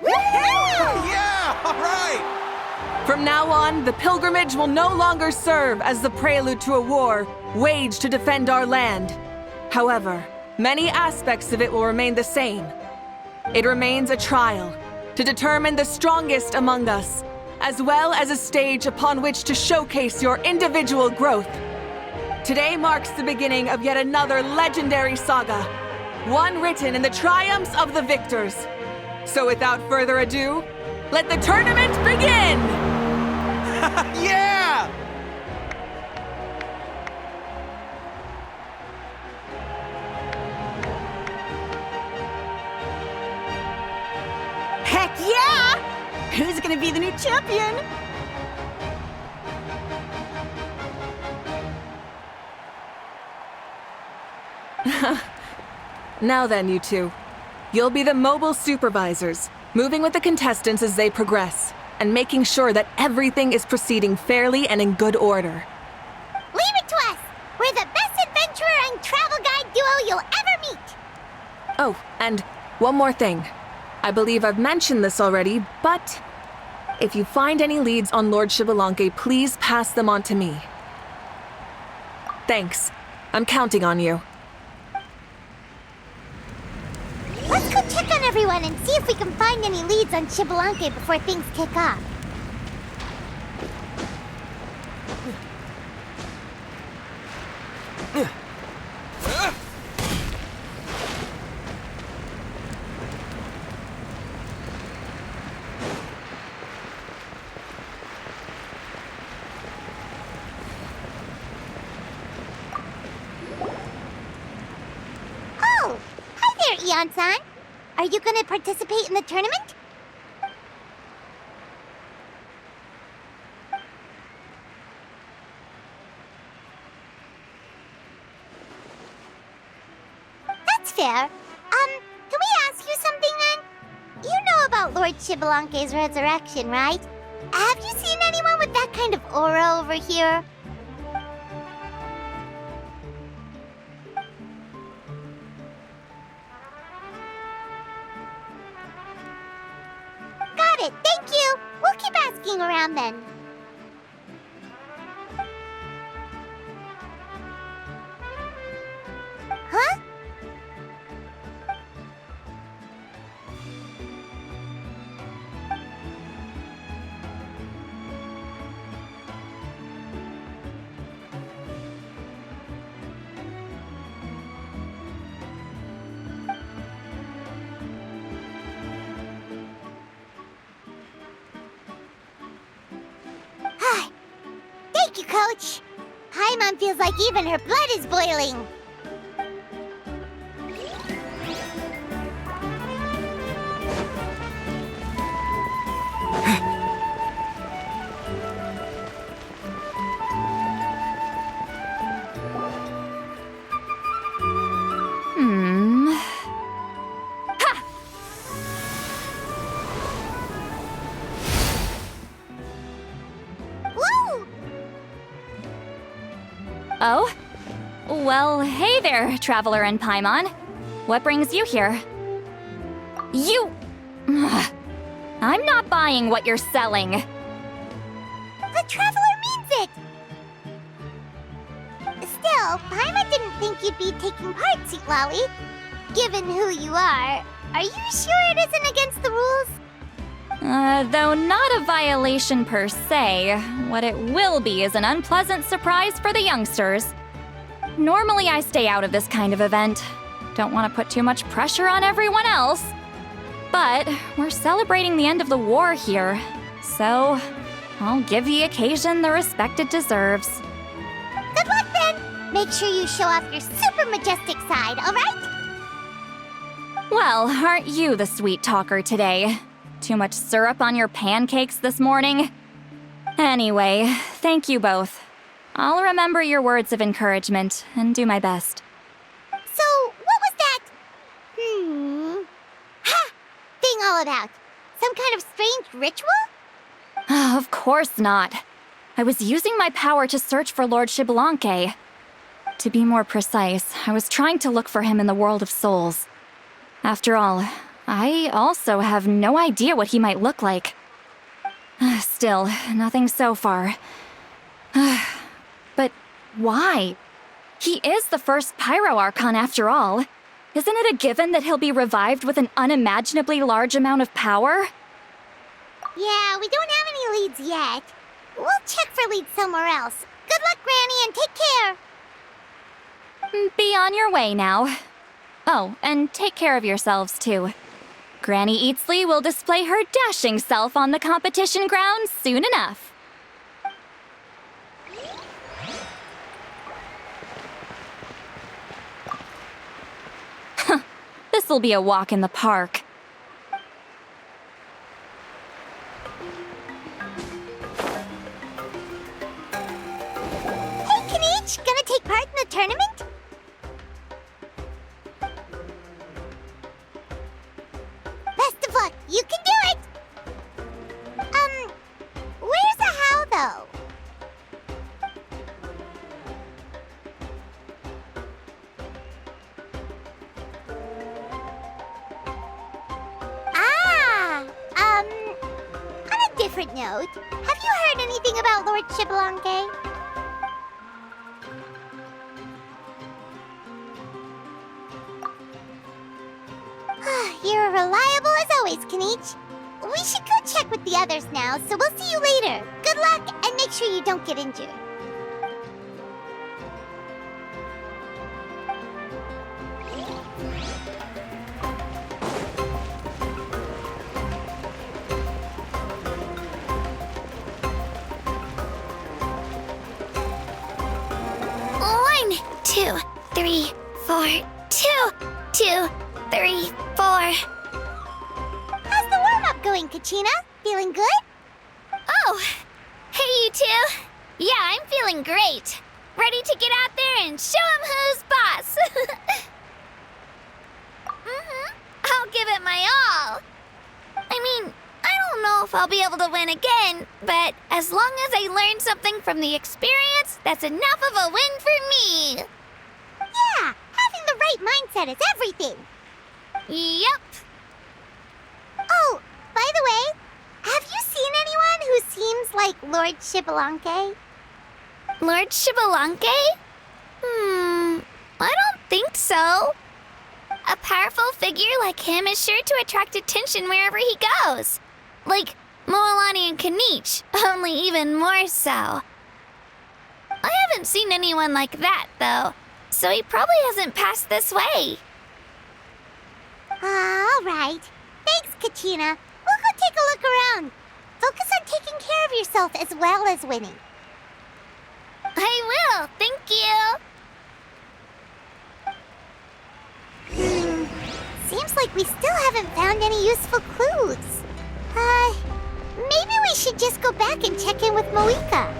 Yeah! All right! From now on, the pilgrimage will no longer serve as the prelude to a war waged to defend our land. However, many aspects of it will remain the same. It remains a trial to determine the strongest among us, as well as a stage upon which to showcase your individual growth. Today marks the beginning of yet another legendary saga, one written in the triumphs of the victors. So without further ado, let the tournament begin! Yeah! Heck yeah! Who's gonna be the new champion? Now then, you two. You'll be the mobile supervisors, moving with the contestants as they progress, and making sure that everything is proceeding fairly and in good order. Leave it to us! We're the best adventurer and travel guide duo you'll ever meet! Oh, and one more thing. I believe I've mentioned this already, but if you find any leads on Lord Xbalanque, please pass them on to me. Thanks. I'm counting on you. Let's go check on everyone and see if we can find any leads on Xbalanque before things kick off. Oh! Hi there, Eon-san! Are you gonna participate in the tournament? That's fair. Can we ask you something then? You know about Lord Xbalanque's resurrection, right? Have you seen anyone with that kind of aura over here? Got it, thank you! We'll keep asking around then. Huh? Thank you, Coach. Paimon feels like even her blood is boiling. Oh? Well, hey there, Traveler and Paimon. What brings you here? You... I'm not buying what you're selling. The Traveler means it! Still, Paimon didn't think you'd be taking part, Sweet Lolly. Given who you are you sure it isn't against the rules? Though not a violation per se, what it will be is an unpleasant surprise for the youngsters. Normally I stay out of this kind of event. Don't want to put too much pressure on everyone else. But we're celebrating the end of the war here, so I'll give the occasion the respect it deserves. Good luck then! Make sure you show off your super majestic side, alright? Well, aren't you the sweet talker today? Too much syrup on your pancakes this morning? Anyway, thank you both. I'll remember your words of encouragement and do my best. So, what was that? Ha! Thing all about? Some kind of strange ritual? Of course not. I was using my power to search for Lord Xbalanque. To be more precise, I was trying to look for him in the world of souls. After all, I also have no idea what he might look like. Still, nothing so far. But why? He is the first Pyro Archon after all. Isn't it a given that he'll be revived with an unimaginably large amount of power? Yeah, we don't have any leads yet. We'll check for leads somewhere else. Good luck, Granny, and take care! Be on your way now. Oh, and take care of yourselves too. Granny Eatsley will display her dashing self on the competition grounds soon enough. This'll be a walk in the park. Hey, Kanich! Gonna take part in the tournament? Best of luck! You can do it! Where's the how, though? On a different note, have you heard anything about Lord Xbalanque? You're reliable as always, Kanich. We should go check with the others now, so we'll see you later. Good luck, and make sure you don't get injured. One, 2, 3, 4, 2, 2, 3, 4. How's the warm-up going, Kachina? Feeling good? Oh, hey you two. Yeah, I'm feeling great. Ready to get out there and show 'em who's boss. I'll give it my all. I mean, I don't know if I'll be able to win again, but as long as I learn something from the experience, that's enough of a win for me. Yeah, having the right mindset is everything. Yep. Oh, by the way, Lord Shibalanke? Lord Shibalanke? I don't think so. A powerful figure like him is sure to attract attention wherever he goes. Like Moalani and Kanich, only even more so. I haven't seen anyone like that, though, so he probably hasn't passed this way. All right. Thanks, Kachina. We'll go take a look around. Focus on taking care of yourself as well as winning. I will, thank you. Seems like we still haven't found any useful clues. Maybe we should just go back and check in with Moika.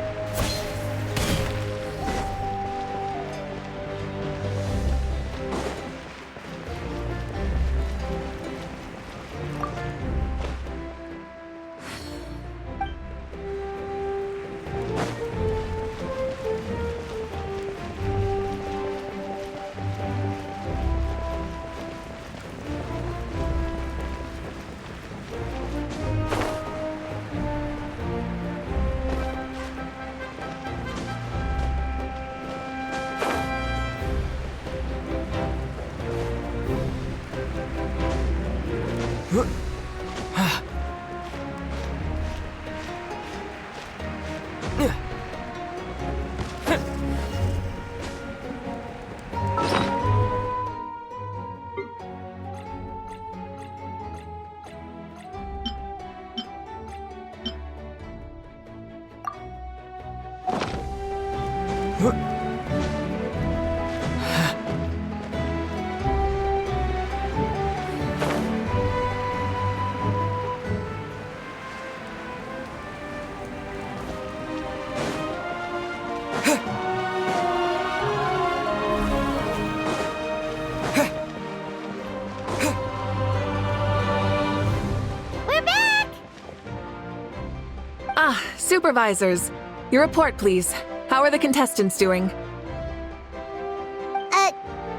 Supervisors, your report, please. How are the contestants doing?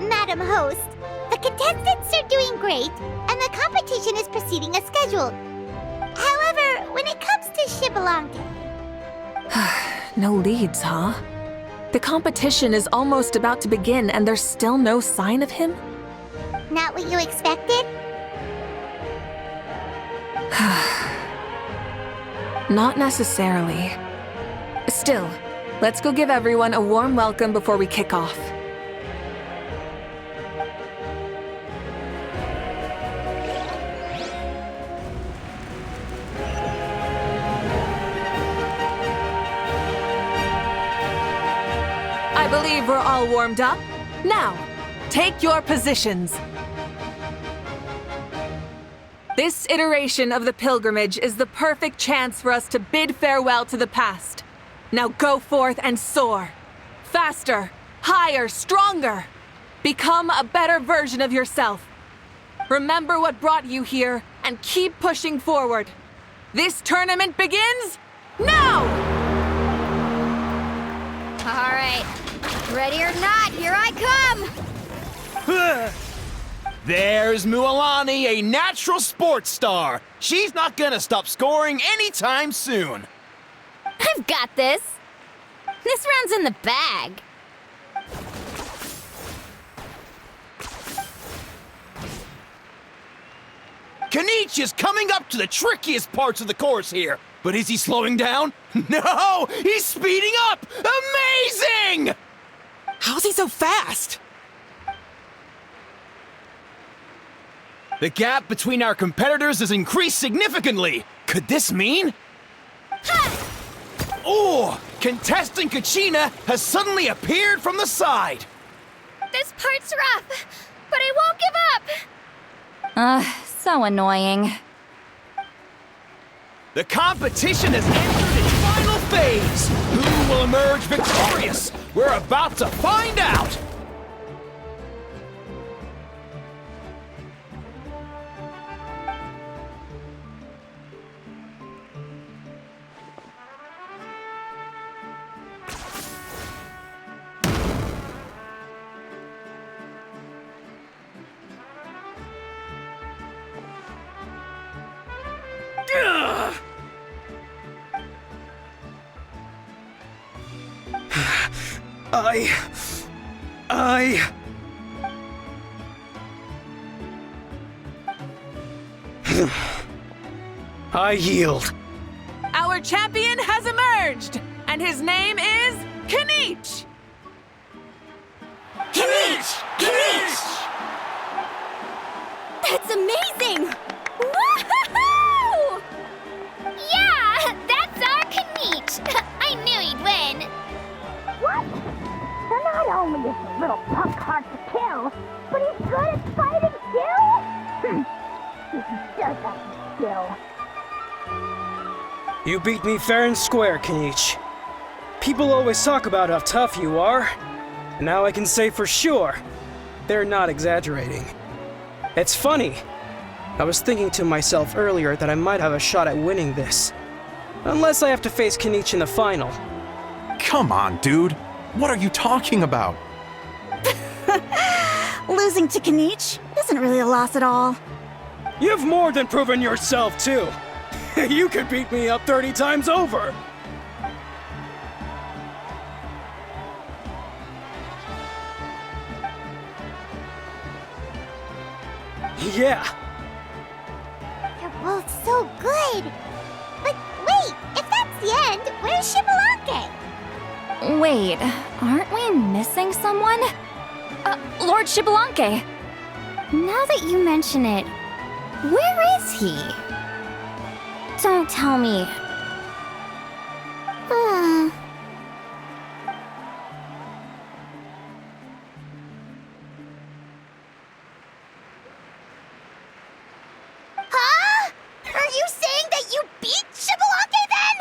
Madam Host, the contestants are doing great, and the competition is proceeding as scheduled. However, when it comes to Shibalanke... No leads, huh? The competition is almost about to begin, and there's still no sign of him? Not what you expected? Not necessarily. Still, let's go give everyone a warm welcome before we kick off. I believe we're all warmed up. Now, take your positions. This iteration of the pilgrimage is the perfect chance for us to bid farewell to the past. Now go forth and soar. Faster, higher, stronger. Become a better version of yourself. Remember what brought you here and keep pushing forward. This tournament begins now! All right, ready or not, here I come! There's Mualani, a natural sports star. She's not gonna stop scoring anytime soon. I've got this. This round's in the bag. Kanich is coming up to the trickiest parts of the course here. But is he slowing down? No! He's speeding up! Amazing! How's he so fast? The gap between our competitors has increased significantly. Could this mean? Oh! Contestant Kachina has suddenly appeared from the side. This part's rough, but I won't give up. So annoying. The competition has entered its final phase. Who will emerge victorious? We're about to find out. I yield. Our champion has emerged, and his name is Kanich! Kanich! Kanich! That's amazing! Woohoo! Yeah, that's our Kanich. I knew he'd win. What? So not only is the little punk hard to kill, but he's good at fighting too? He does have skill. You beat me fair and square, Kanich. People always talk about how tough you are. And now I can say for sure, they're not exaggerating. It's funny. I was thinking to myself earlier that I might have a shot at winning this. Unless I have to face Kanich in the final. Come on, dude. What are you talking about? Losing to Kanich isn't really a loss at all. You've more than proven yourself, too. You could beat me up 30 times over. Yeah. You're both so good. But wait, if that's the end, where's Shibalake? Wait, aren't we missing someone? Lord Shibalanke. Now that you mention it, where is he? Don't tell me. Huh? Are you saying that you beat Shibalake then?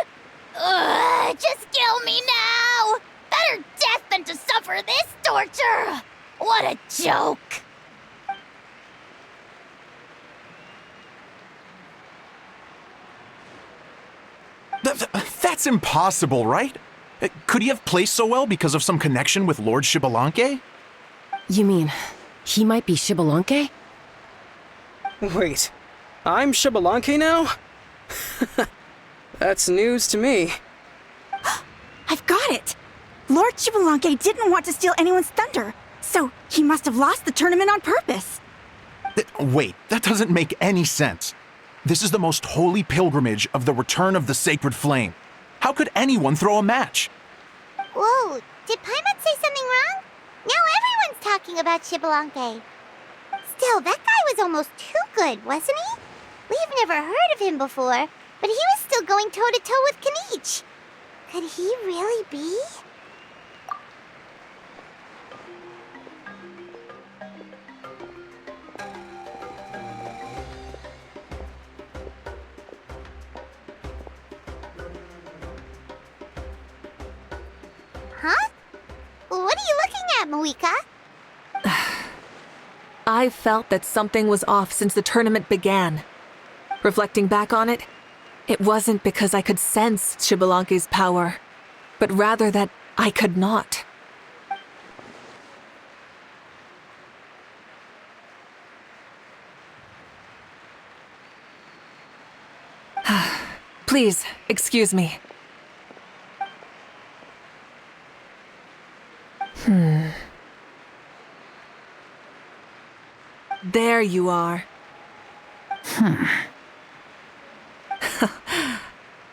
Ugh, just kill me now! Better death than to suffer this torture! What a joke! That's impossible, right? Could he have placed so well because of some connection with Lord Shibalanke? You mean, he might be Shibalanke? Wait, I'm Shibalanke now? That's news to me. I've got it! Lord Shibalanke didn't want to steal anyone's thunder, so he must have lost the tournament on purpose. Wait, that doesn't make any sense. This is the most holy pilgrimage of the return of the sacred flame. How could anyone throw a match? Whoa, did Paimon say something wrong? Now everyone's talking about Shibalanke. Still, that guy was almost too good, wasn't he? We've never heard of him before, but he was still going toe-to-toe with Kanich. Could he really be? Huh? What are you looking at, Moika? I felt that something was off since the tournament began. Reflecting back on it, it wasn't because I could sense Shibalanke's power, but rather that I could not. Please, excuse me. There you are.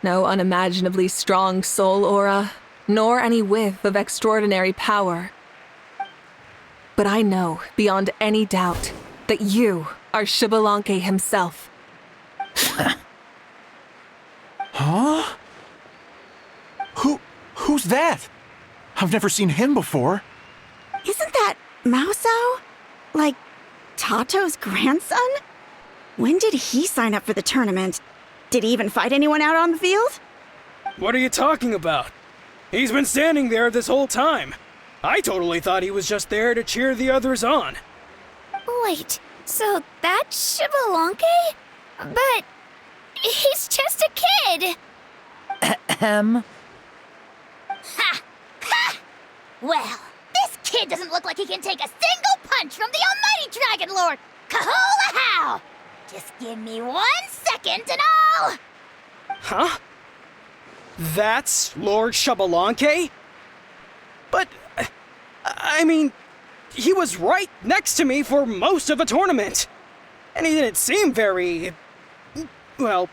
No unimaginably strong soul aura, nor any whiff of extraordinary power. But I know, beyond any doubt, that you are Shibalanke himself. Huh? Who's that? I've never seen him before. Isn't that Mauso? Like, Tato's grandson? When did he sign up for the tournament? Did he even fight anyone out on the field? What are you talking about? He's been standing there this whole time. I totally thought he was just there to cheer the others on. Wait, so that's Shibalanke? But he's just a kid. Ha! Ha! Well, this kid doesn't look like he can take a single punch from the almighty Dragon Lord! Kahola how! Just give me 1 second and I'll... Huh? That's Lord Shibalanke? But I mean, he was right next to me for most of the tournament. And he didn't seem very, well,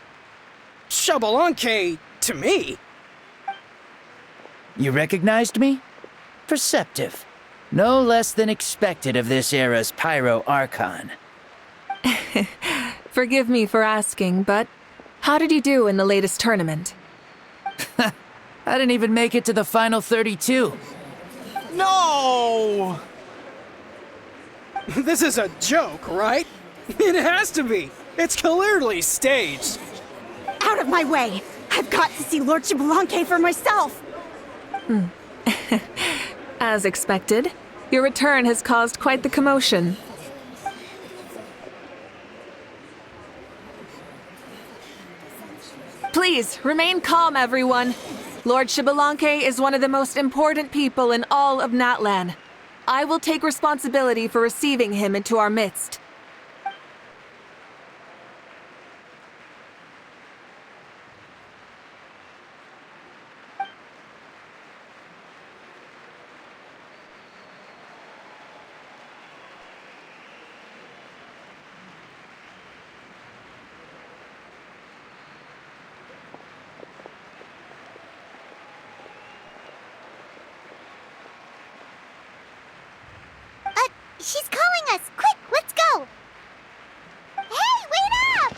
Xbalanque to me. You recognized me? Perceptive. No less than expected of this era's Pyro Archon. Forgive me for asking, but how did you do in the latest tournament? I didn't even make it to the final 32. No! This is a joke, right? It has to be. It's clearly staged. Out of my way! I've got to see Lord Xbalanque for myself! As expected, your return has caused quite the commotion. Please, remain calm, everyone. Lord Xbalanque is one of the most important people in all of Natlan. I will take responsibility for receiving him into our midst. She's calling us! Quick, let's go! Hey, wait up!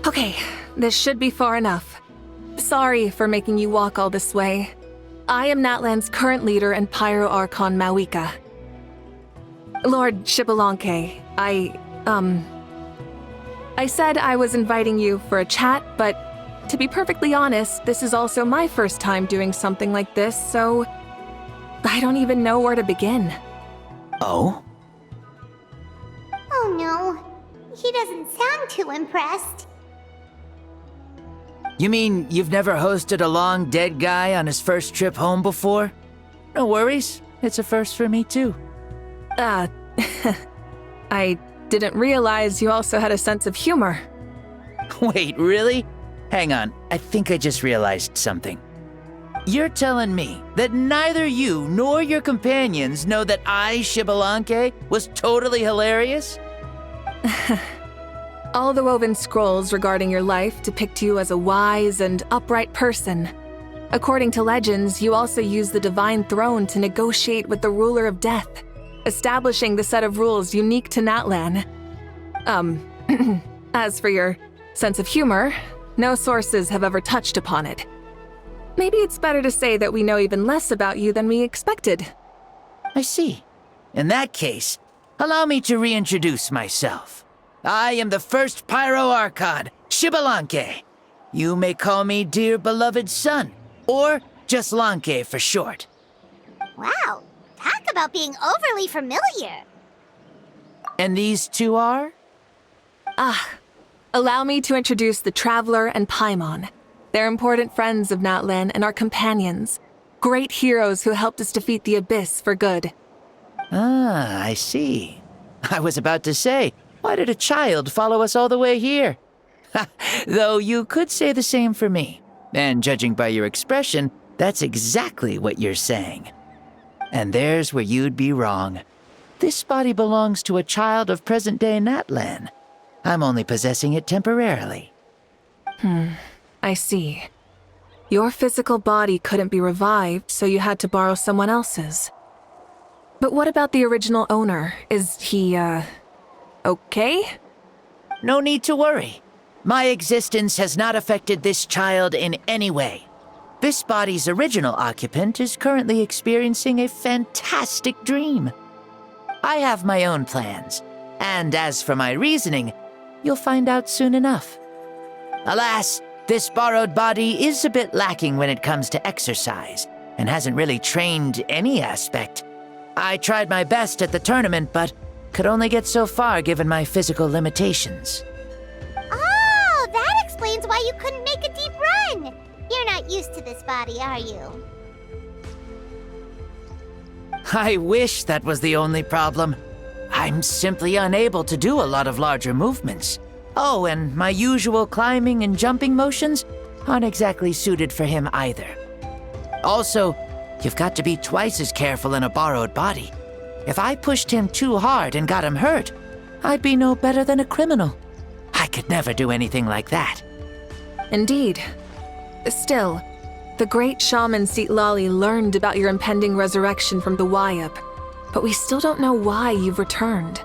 Okay, this should be far enough. Sorry for making you walk all this way. I am Natlan's current leader and Pyro Archon Mawika. Lord Xbalanque, I said I was inviting you for a chat, but to be perfectly honest, this is also my first time doing something like this, so I don't even know where to begin. Oh? Oh no, he doesn't sound too impressed. You mean you've never hosted a long dead guy on his first trip home before? No worries, it's a first for me too. I didn't realize you also had a sense of humor. Wait, really? Hang on, I think I just realized something. You're telling me that neither you nor your companions know that I, Xbalanque, was totally hilarious? All the woven scrolls regarding your life depict you as a wise and upright person. According to legends, you also use the divine throne to negotiate with the ruler of death, establishing the set of rules unique to Natlan. As for your sense of humor, no sources have ever touched upon it. Maybe it's better to say that we know even less about you than we expected. I see. In that case, allow me to reintroduce myself. I am the first Pyro Archon, Xbalanque. You may call me dear beloved son, or just Lanque for short. Wow, talk about being overly familiar. And these two are? Allow me to introduce the Traveler and Paimon. They're important friends of Natlan and our companions. Great heroes who helped us defeat the Abyss for good. Ah, I see. I was about to say, why did a child follow us all the way here? Though you could say the same for me. And judging by your expression, that's exactly what you're saying. And there's where you'd be wrong. This body belongs to a child of present-day Natlan. I'm only possessing it temporarily. I see. Your physical body couldn't be revived, so you had to borrow someone else's. But what about the original owner? Is he, okay? No need to worry. My existence has not affected this child in any way. This body's original occupant is currently experiencing a fantastic dream. I have my own plans, and as for my reasoning, you'll find out soon enough. Alas, this borrowed body is a bit lacking when it comes to exercise, and hasn't really trained any aspect. I tried my best at the tournament, but could only get so far given my physical limitations. Oh, that explains explains why you couldn't make a deep run. You're not used to this body, are you? I wish that was the only problem. I'm simply unable to do a lot of larger movements. Oh, and my usual climbing and jumping motions aren't exactly suited for him either. Also, you've got to be twice as careful in a borrowed body. If I pushed him too hard and got him hurt, I'd be no better than a criminal. I could never do anything like that. Indeed. Still, the great shaman Lali learned about your impending resurrection from the Wayup, but we still don't know why you've returned.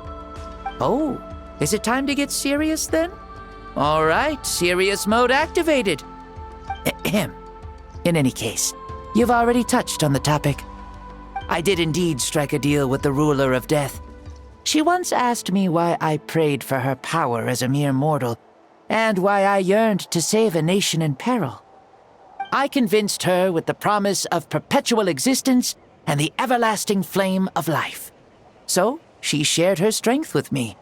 Oh, is it time to get serious then? All right, serious mode activated. Ahem. In any case, you've already touched on the topic. I did indeed strike a deal with the ruler of death. She once asked me why I prayed for her power as a mere mortal, and why I yearned to save a nation in peril. I convinced her with the promise of perpetual existence and the everlasting flame of life. So she shared her strength with me,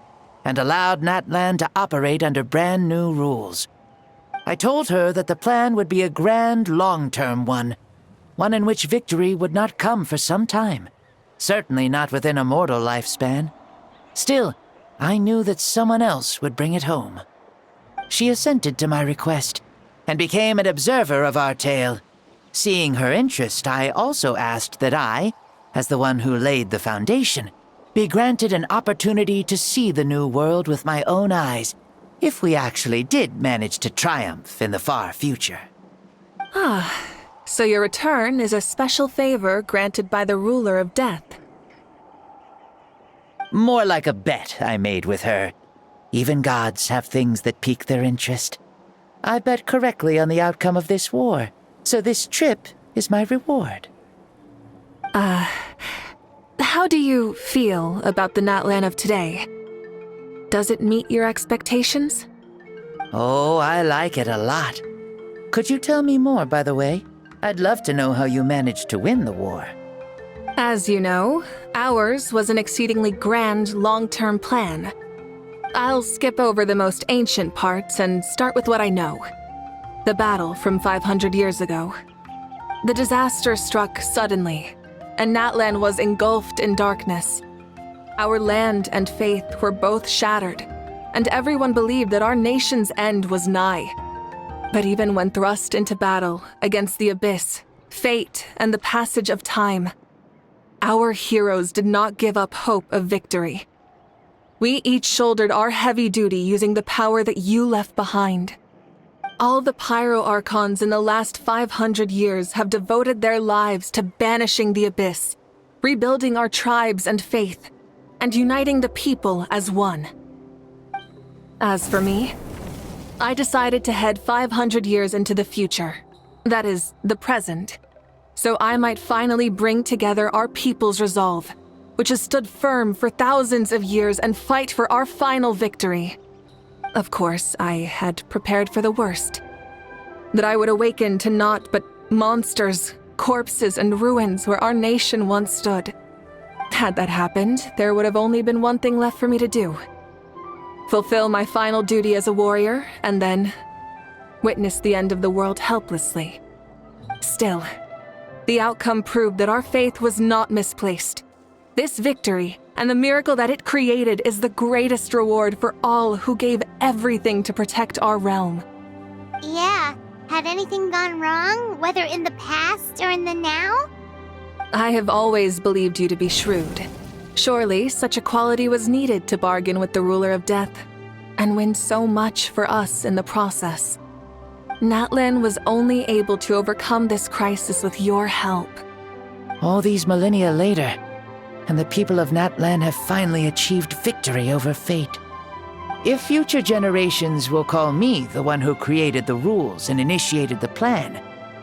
and allowed Natlan to operate under brand new rules. I told her that the plan would be a grand, long-term one in which victory would not come for some time, certainly not within a mortal lifespan. Still, I knew that someone else would bring it home. She assented to my request, and became an observer of our tale. Seeing her interest, I also asked that I, as the one who laid the foundation, be granted an opportunity to see the new world with my own eyes, if we actually did manage to triumph in the far future. Ah, so your return is a special favor granted by the ruler of death. More like a bet I made with her. Even gods have things that pique their interest. I bet correctly on the outcome of this war, so this trip is my reward. How do you feel about the Natlan of today? Does it meet your expectations? Oh, I like it a lot. Could you tell me more, by the way? I'd love to know how you managed to win the war. As you know, ours was an exceedingly grand, long-term plan. I'll skip over the most ancient parts and start with what I know. The battle from 500 years ago. The disaster struck suddenly, and Natlan was engulfed in darkness. Our land and faith were both shattered, and everyone believed that our nation's end was nigh. But even when thrust into battle against the abyss, fate, and the passage of time, our heroes did not give up hope of victory. We each shouldered our heavy duty using the power that you left behind. All the Pyro Archons in the last 500 years have devoted their lives to banishing the abyss, rebuilding our tribes and faith, and uniting the people as one. As for me, I decided to head 500 years into the future, that is, the present, so I might finally bring together our people's resolve, which has stood firm for thousands of years, and fight for our final victory. Of course, I had prepared for the worst. That I would awaken to naught but monsters, corpses, and ruins where our nation once stood. Had that happened, there would have only been one thing left for me to do. Fulfill my final duty as a warrior, and then witness the end of the world helplessly. Still, the outcome proved that our faith was not misplaced. This victory, and the miracle that it created, is the greatest reward for all who gave everything to protect our realm. Yeah, had anything gone wrong, whether in the past or in the now? I have always believed you to be shrewd. Surely, such a quality was needed to bargain with the ruler of death, and win so much for us in the process. Natlan was only able to overcome this crisis with your help. All these millennia later, and the people of Natlan have finally achieved victory over fate. If future generations will call me the one who created the rules and initiated the plan,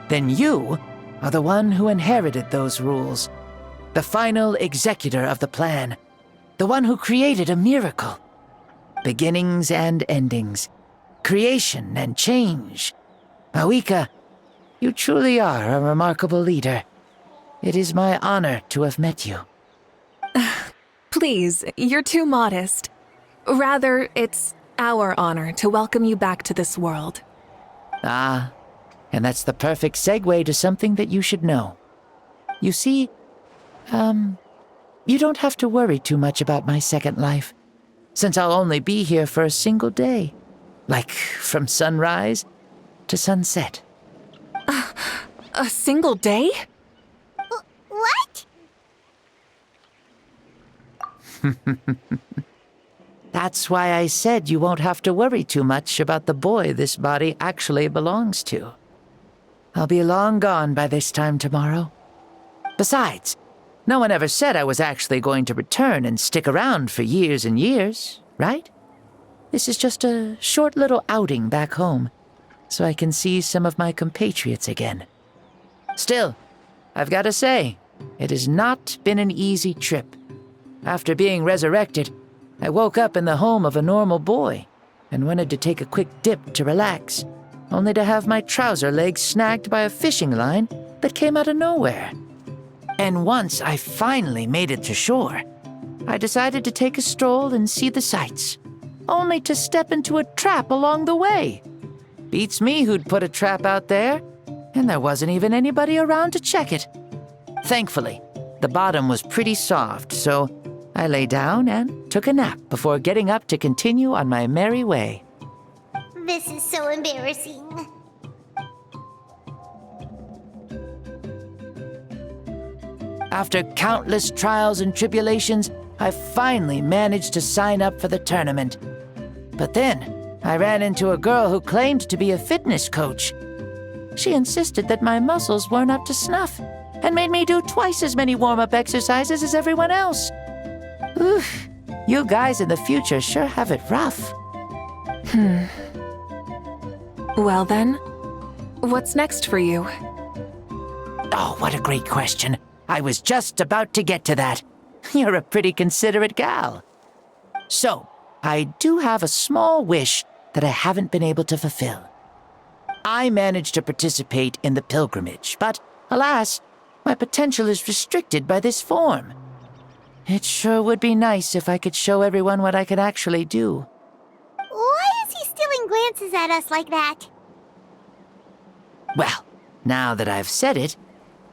then you are the one who inherited those rules. The final executor of the plan. The one who created a miracle. Beginnings and endings. Creation and change. Mawika, you truly are a remarkable leader. It is my honor to have met you. Please, you're too modest. Rather, it's our honor to welcome you back to this world. Ah, and that's the perfect segue to something that you should know. You see, you don't have to worry too much about my second life, since I'll only be here for a single day. Like, from sunrise to sunset. A single day? What? That's why I said you won't have to worry too much about the boy this body actually belongs to. I'll be long gone by this time tomorrow. Besides, no one ever said I was actually going to return and stick around for years and years, right? This is just a short little outing back home, so I can see some of my compatriots again. Still, I've got to say, it has not been an easy trip. After being resurrected, I woke up in the home of a normal boy and wanted to take a quick dip to relax, only to have my trouser leg snagged by a fishing line that came out of nowhere. And once I finally made it to shore, I decided to take a stroll and see the sights, only to step into a trap along the way. Beats me who'd put a trap out there, and there wasn't even anybody around to check it. Thankfully, the bottom was pretty soft, so I lay down and took a nap before getting up to continue on my merry way. This is so embarrassing. After countless trials and tribulations, I finally managed to sign up for the tournament. But then, I ran into a girl who claimed to be a fitness coach. She insisted that my muscles weren't up to snuff, and made me do twice as many warm-up exercises as everyone else. Oof, you guys in the future sure have it rough. Well then, what's next for you? Oh, what a great question. I was just about to get to that. You're a pretty considerate gal. So, I do have a small wish that I haven't been able to fulfill. I managed to participate in the pilgrimage, but alas, my potential is restricted by this form. It sure would be nice if I could show everyone what I can actually do. Why is he stealing glances at us like that? Well, now that I've said it,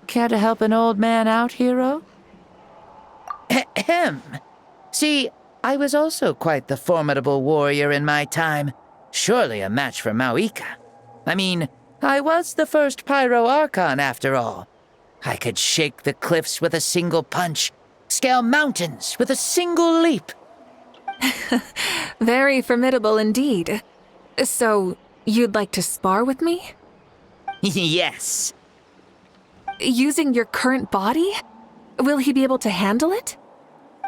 care to help an old man out, hero? Ahem. See, I was also quite the formidable warrior in my time. Surely a match for Mauika. I mean, I was the first Pyro Archon after all. I could shake the cliffs with a single punch, scale mountains with a single leap. Very formidable indeed. So, you'd like to spar with me? Yes. Using your current body? Will he be able to handle it?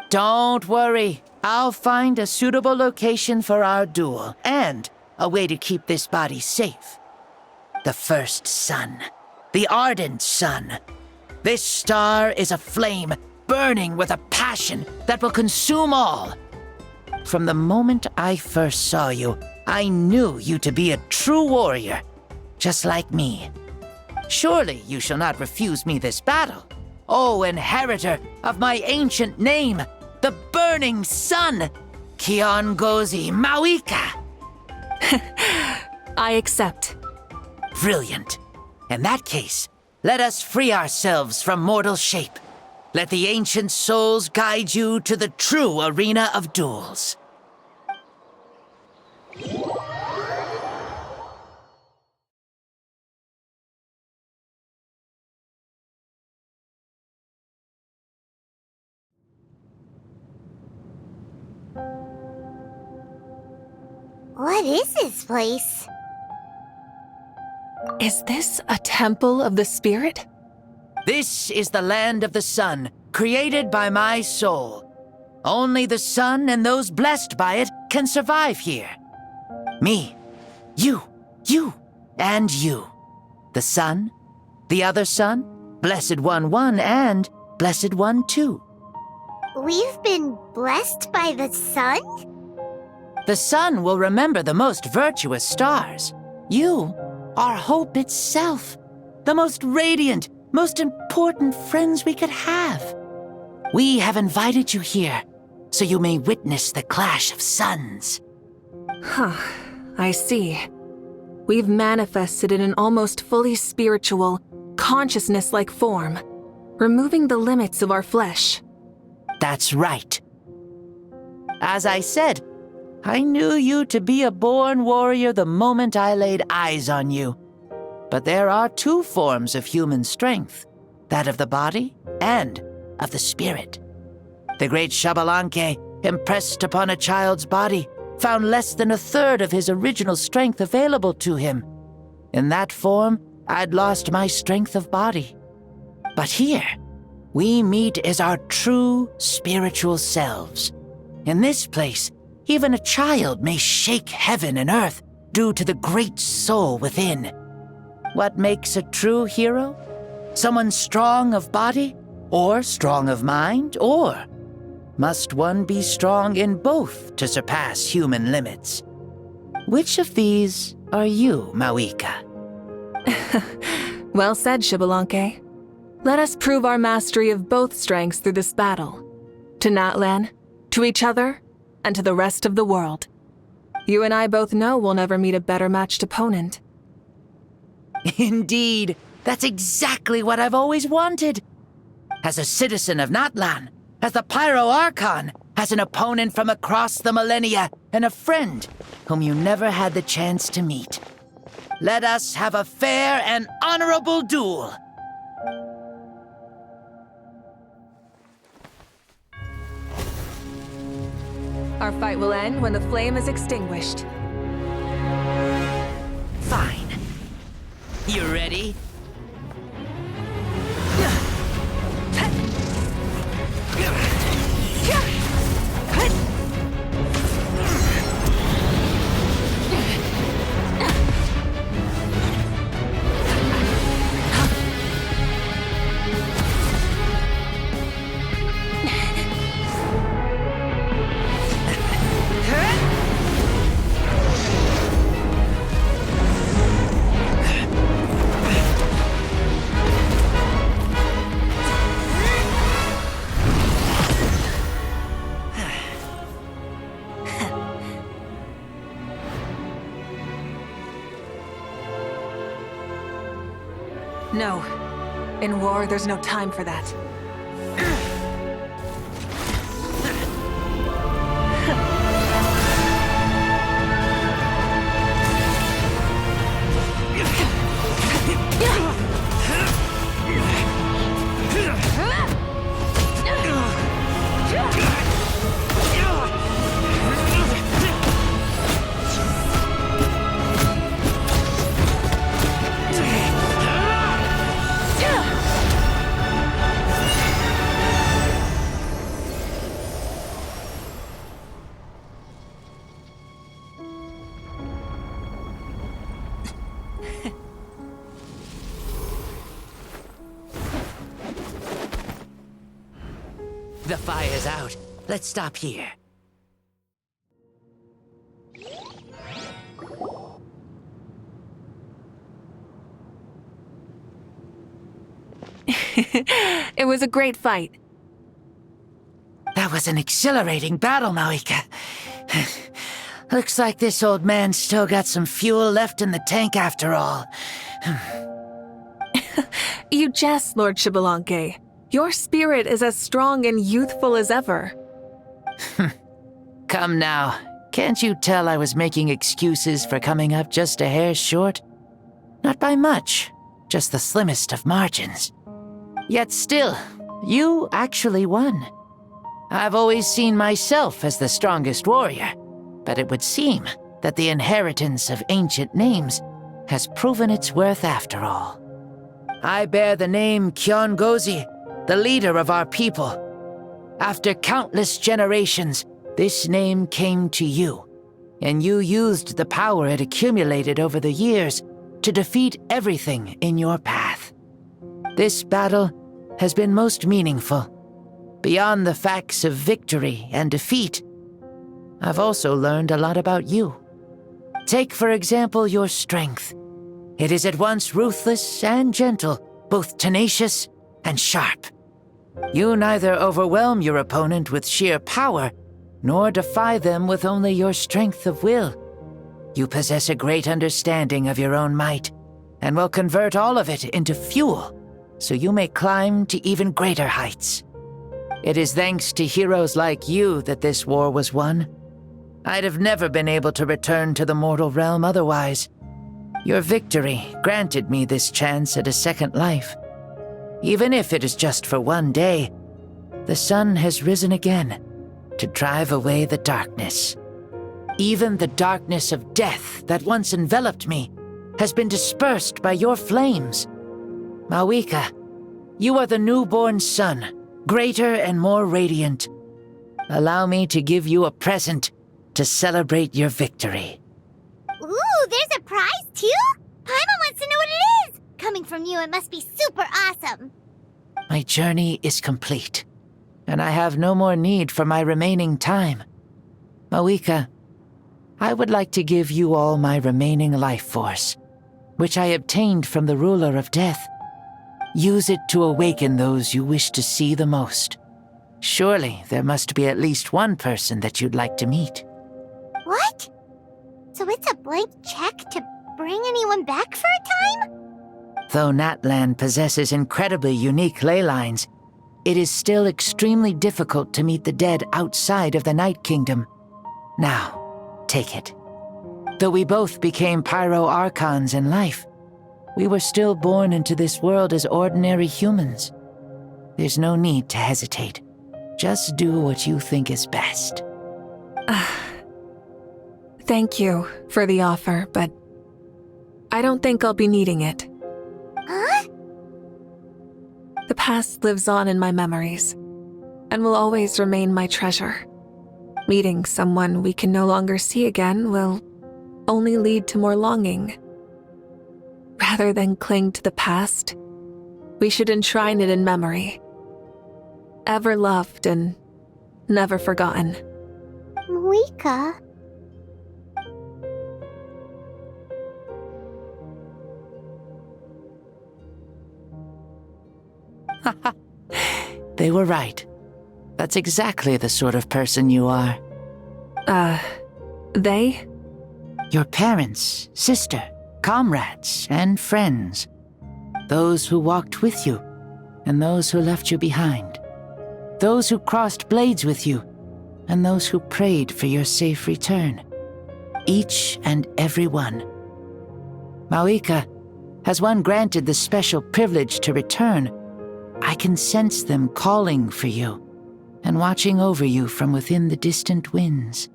Don't worry. I'll find a suitable location for our duel, and a way to keep this body safe. The first sun. The ardent sun. This star is a flame, burning with a passion that will consume all. From the moment I first saw you, I knew you to be a true warrior, just like me. Surely you shall not refuse me this battle, O inheritor of my ancient name, the Burning Sun, Kiongozi Mauika. I accept. Brilliant. In that case, let us free ourselves from mortal shape. Let the ancient souls guide you to the true arena of duels. What is this place? Is this a temple of the spirit? This is the land of the sun, created by my soul. Only the sun and those blessed by it can survive here. Me, you, and you. The sun, the other sun, Blessed One 1, and Blessed One 2. We've been blessed by the sun? The sun will remember the most virtuous stars. You are hope itself, the most radiant, most important friends we could have. We have invited you here, so you may witness the clash of suns. Huh, I see. we've manifested in an almost fully spiritual, consciousness-like form, removing the limits of our flesh. That's right. As I said, I knew you to be a born warrior the moment I laid eyes on you. But there are two forms of human strength, that of the body and of the spirit. The great Xbalanque, impressed upon a child's body, found less than a third of his original strength available to him. In that form, I'd lost my strength of body. But here, we meet as our true spiritual selves. In this place, even a child may shake heaven and earth due to the great soul within. What makes a true hero? Someone strong of body, or strong of mind, or must one be strong in both to surpass human limits? Which of these are you, Mawika? Well said, Xbalanque. Let us prove our mastery of both strengths through this battle. To Natlan, to each other, and to the rest of the world. You and I both know we'll never meet a better matched opponent. Indeed, that's exactly what I've always wanted. As a citizen of Natlan, as the Pyro Archon, as an opponent from across the millennia, and a friend whom you never had the chance to meet. Let us have a fair and honorable duel. Our fight will end when the flame is extinguished. Fine. You ready? No. In war, there's no time for that. The fire's out. Let's stop here. It was a great fight. That was an exhilarating battle, Mawika. Looks like this old man's still got some fuel left in the tank after all. You jest, Lord Xbalanque. Your spirit is as strong and youthful as ever. Come now. Can't you tell I was making excuses for coming up just a hair short? Not by much, just the slimmest of margins. Yet still, you actually won. I've always seen myself as the strongest warrior, but it would seem that the inheritance of ancient names has proven its worth after all. I bear the name Kiongozi, the leader of our people. After countless generations, this name came to you, and you used the power it accumulated over the years to defeat everything in your path. This battle has been most meaningful. Beyond the facts of victory and defeat, I've also learned a lot about you. Take, for example, your strength. It is at once ruthless and gentle, both tenacious and sharp. You neither overwhelm your opponent with sheer power, nor defy them with only your strength of will. You possess a great understanding of your own might, and will convert all of it into fuel, so you may climb to even greater heights. It is thanks to heroes like you that this war was won. I'd have never been able to return to the mortal realm otherwise. Your victory granted me this chance at a second life. Even if it is just for one day, the sun has risen again to drive away the darkness. Even the darkness of death that once enveloped me has been dispersed by your flames. Mawika, you are the newborn sun, greater and more radiant. Allow me to give you a present to celebrate your victory. Ooh, there's a prize too? Paimon wants to know what it is! Coming from you, it must be super awesome. My journey is complete, and I have no more need for my remaining time. Mawika, I would like to give you all my remaining life force, which I obtained from the ruler of death. Use it to awaken those you wish to see the most. Surely there must be at least one person that you'd like to meet. What? So it's a blank check to bring anyone back for a time? Though Natlan possesses incredibly unique ley lines, it is still extremely difficult to meet the dead outside of the Night Kingdom. Now, take it. Though we both became Pyro Archons in life, we were still born into this world as ordinary humans. There's no need to hesitate. Just do what you think is best. Thank you for the offer, but I don't think I'll be needing it. Huh? The past lives on in my memories, and will always remain my treasure. Meeting someone we can no longer see again will only lead to more longing. Rather than cling to the past, we should enshrine it in memory. Ever loved and never forgotten. Mawika? They were right. That's exactly the sort of person you are. They? Your parents, sister, comrades, and friends. Those who walked with you, and those who left you behind. Those who crossed blades with you, and those who prayed for your safe return. Each and every one. Mawika, has one granted the special privilege to return, I can sense them calling for you, and watching over you from within the distant winds.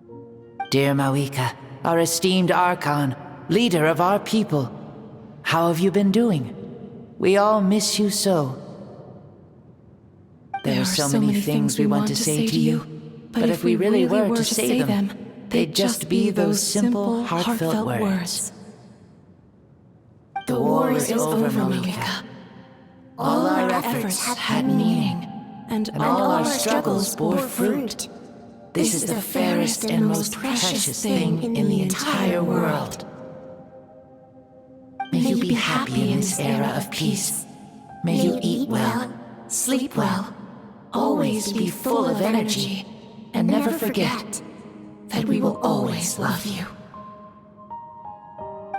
Dear Mawika, our esteemed Archon, leader of our people, how have you been doing? We all miss you so. There are so many things we want to say to you, but if we really were to say them, they'd just be those simple, heartfelt words. The war is over, Mawika. All our efforts had meaning, and all our struggles bore fruit. This is the fairest and most precious thing in the entire world. May you be happy in this era of peace. May you eat well, sleep well, always be full of energy, and never forget that we will always love you.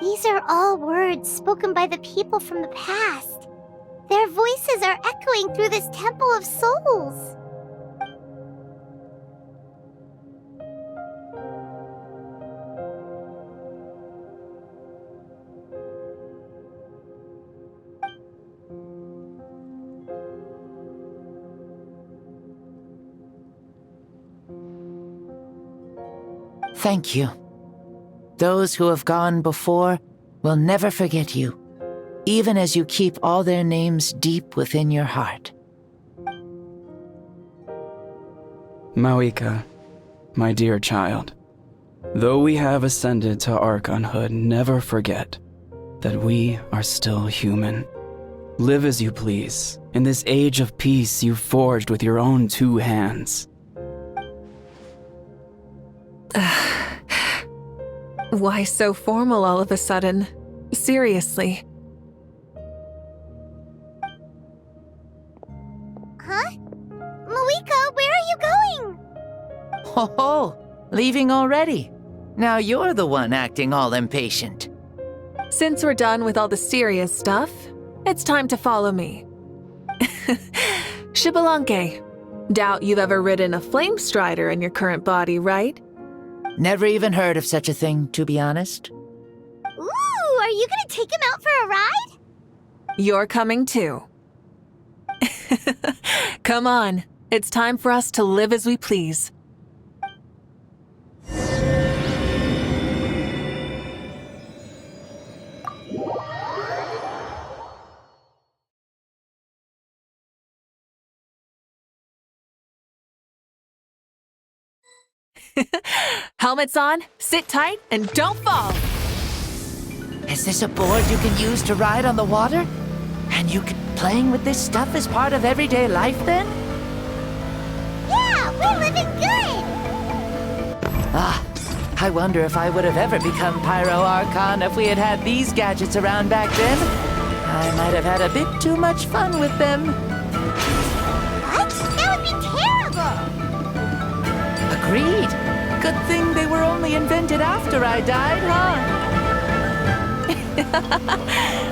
These are all words spoken by the people from the past. Their voices are echoing through this Temple of Souls. Thank you. Those who have gone before will never forget you, even as you keep all their names deep within your heart. Mawika, my dear child, though we have ascended to Archonhood, never forget that we are still human. Live as you please, in this age of peace you forged with your own 2 hands. Why so formal all of a sudden? Seriously. Huh? Mawika, where are you going? Ho ho! Leaving already? Now you're the one acting all impatient. Since we're done with all the serious stuff, it's time to follow me. Xbalanque, doubt you've ever ridden a flame strider in your current body, right? Never even heard of such a thing, to be honest. Ooh, are you gonna take him out for a ride? You're coming too. Come on, it's time for us to live as we please. Helmets on, sit tight, and don't fall! Is this a board you can use to ride on the water? And playing with this stuff is part of everyday life then? Yeah, we're living good! I wonder if I would have ever become Pyro Archon if we had had these gadgets around back then. I might have had a bit too much fun with them. What? That would be terrible! Agreed. Good thing they were only invented after I died, huh?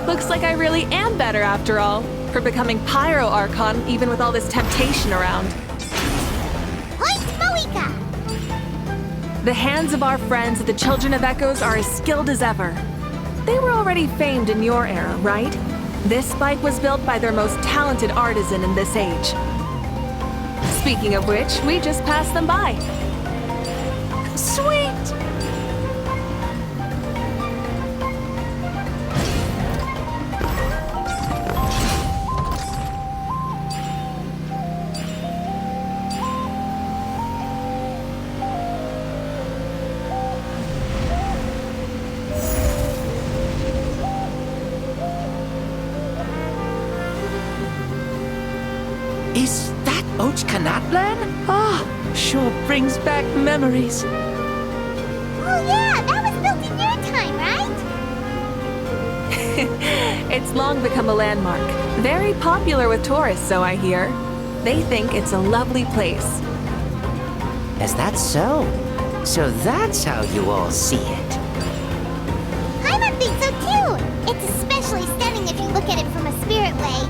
Looks like I really am better after all, for becoming Pyro Archon even with all this temptation around. Point Moika! The hands of our friends at the Children of Echoes are as skilled as ever. They were already famed in your era, right? This spike was built by their most talented artisan in this age. Speaking of which, we just passed them by. Sweet! Is that Ochkanatlan? Sure brings back memories. Oh yeah, that was built in your time, right? It's long become a landmark. Very popular with tourists, so I hear. They think it's a lovely place. Is that so? So that's how you all see it. Paimon thinks so too! It's especially stunning if you look at it from a spirit way.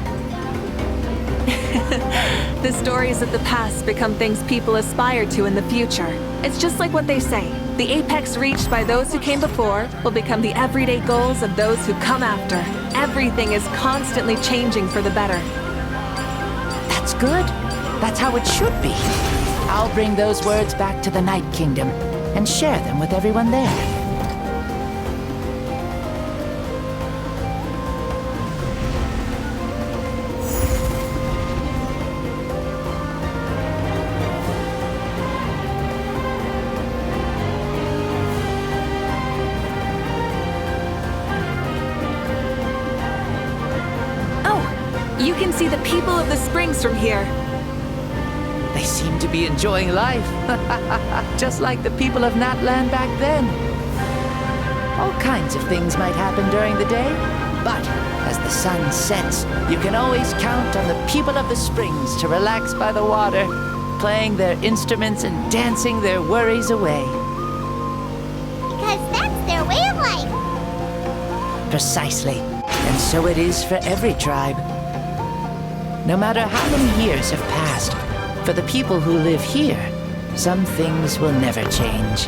The stories of the past become things people aspire to in the future. It's just like what they say. The apex reached by those who came before will become the everyday goals of those who come after. Everything is constantly changing for the better. That's good. That's how it should be. I'll bring those words back to the Night Kingdom and share them with everyone there. You can see the people of the springs from here. They seem to be enjoying life. Just like the people of Natlan back then. All kinds of things might happen during the day, but as the sun sets, you can always count on the people of the springs to relax by the water, playing their instruments and dancing their worries away. Because that's their way of life. Precisely. And so it is for every tribe. No matter how many years have passed, for the people who live here, some things will never change.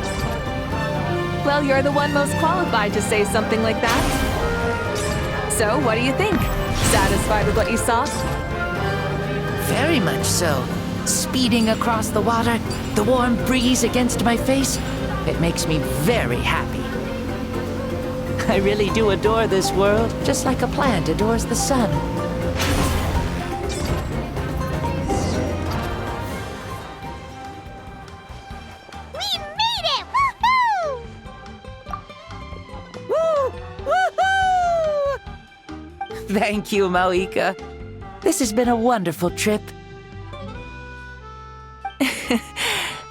Well, you're the one most qualified to say something like that. So, what do you think? Satisfied with what you saw? Very much so. Speeding across the water, the warm breeze against my face, it makes me very happy. I really do adore this world, just like a plant adores the sun. Thank you, Maoika. This has been a wonderful trip.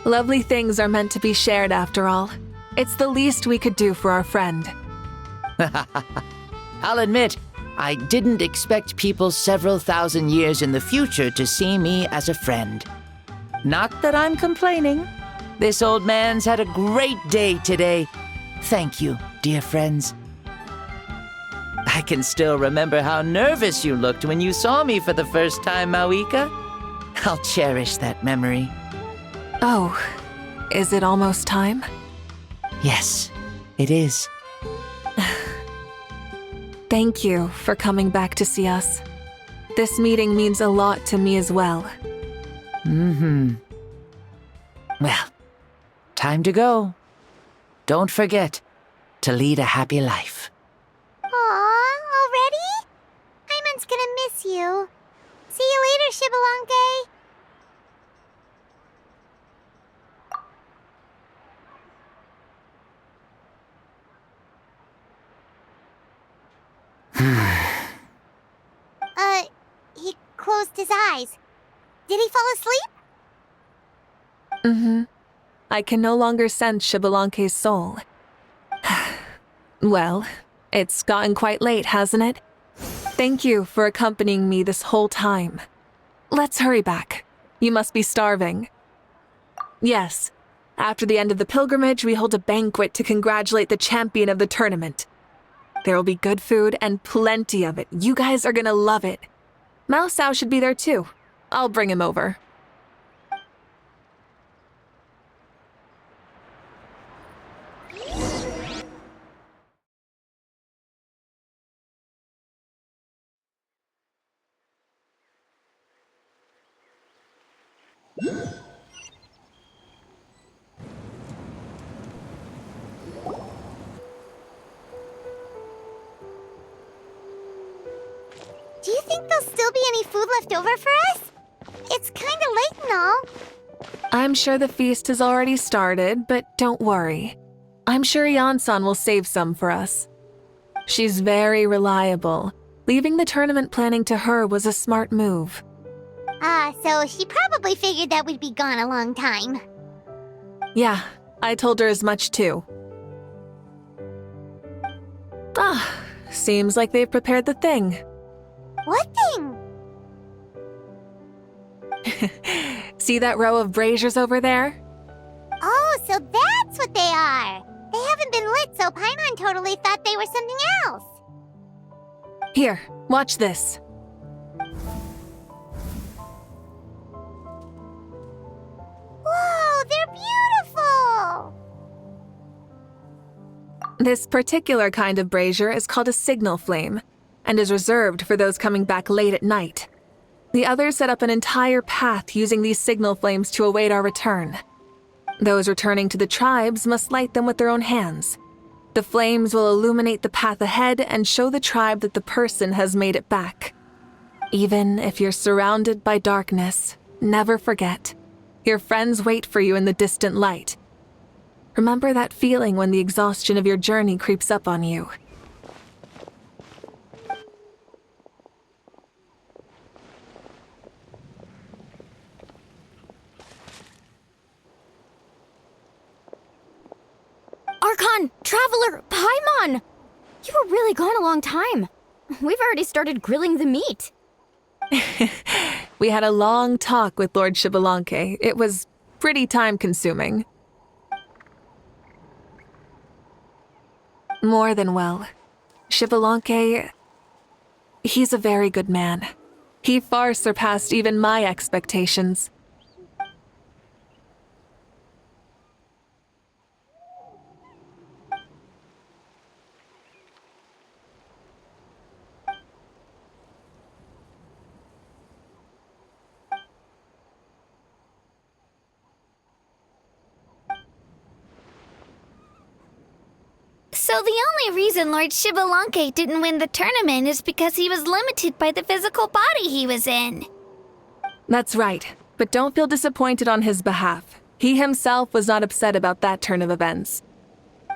Lovely things are meant to be shared after all. It's the least we could do for our friend. I'll admit, I didn't expect people several thousand years in the future to see me as a friend. Not that I'm complaining. This old man's had a great day today. Thank you, dear friends. I can still remember how nervous you looked when you saw me for the first time, Mawika. I'll cherish that memory. Oh, is it almost time? Yes, it is. Thank you for coming back to see us. This meeting means a lot to me as well. Well, time to go. Don't forget to lead a happy life. Aw, already? Paimon's gonna miss you. See you later, Shibalanke. He closed his eyes. Did he fall asleep? I can no longer sense Shibalanke's soul. Well, it's gotten quite late, hasn't it? Thank you for accompanying me this whole time. Let's hurry back. You must be starving. Yes, after the end of the pilgrimage, we hold a banquet to congratulate the champion of the tournament. There will be good food and plenty of it. You guys are gonna love it. Mao Sao should be there too. I'll bring him over. Do you think there'll still be any food left over for us? It's kinda late and all. I'm sure the feast has already started, but don't worry. I'm sure Yan-san will save some for us. She's very reliable. Leaving the tournament planning to her was a smart move. So she probably figured that we'd be gone a long time. Yeah, I told her as much too. Seems like they've prepared the thing. What thing? See that row of braziers over there? Oh, so that's what they are. They haven't been lit, so Paimon totally thought they were something else. Here, watch this. Whoa, they're beautiful! This particular kind of brazier is called a signal flame, and is reserved for those coming back late at night. The others set up an entire path using these signal flames to await our return. Those returning to the tribes must light them with their own hands. The flames will illuminate the path ahead and show the tribe that the person has made it back. Even if you're surrounded by darkness, never forget. Your friends wait for you in the distant light. Remember that feeling when the exhaustion of your journey creeps up on you. Archon! Traveler! Paimon! You were really gone a long time. We've already started grilling the meat. We had a long talk with Lord Shibalanke. It was pretty time-consuming. More than well. Shibalanke, he's a very good man. He far surpassed even my expectations. So the only reason Lord Shibalanke didn't win the tournament is because he was limited by the physical body he was in. That's right, but don't feel disappointed on his behalf. He himself was not upset about that turn of events.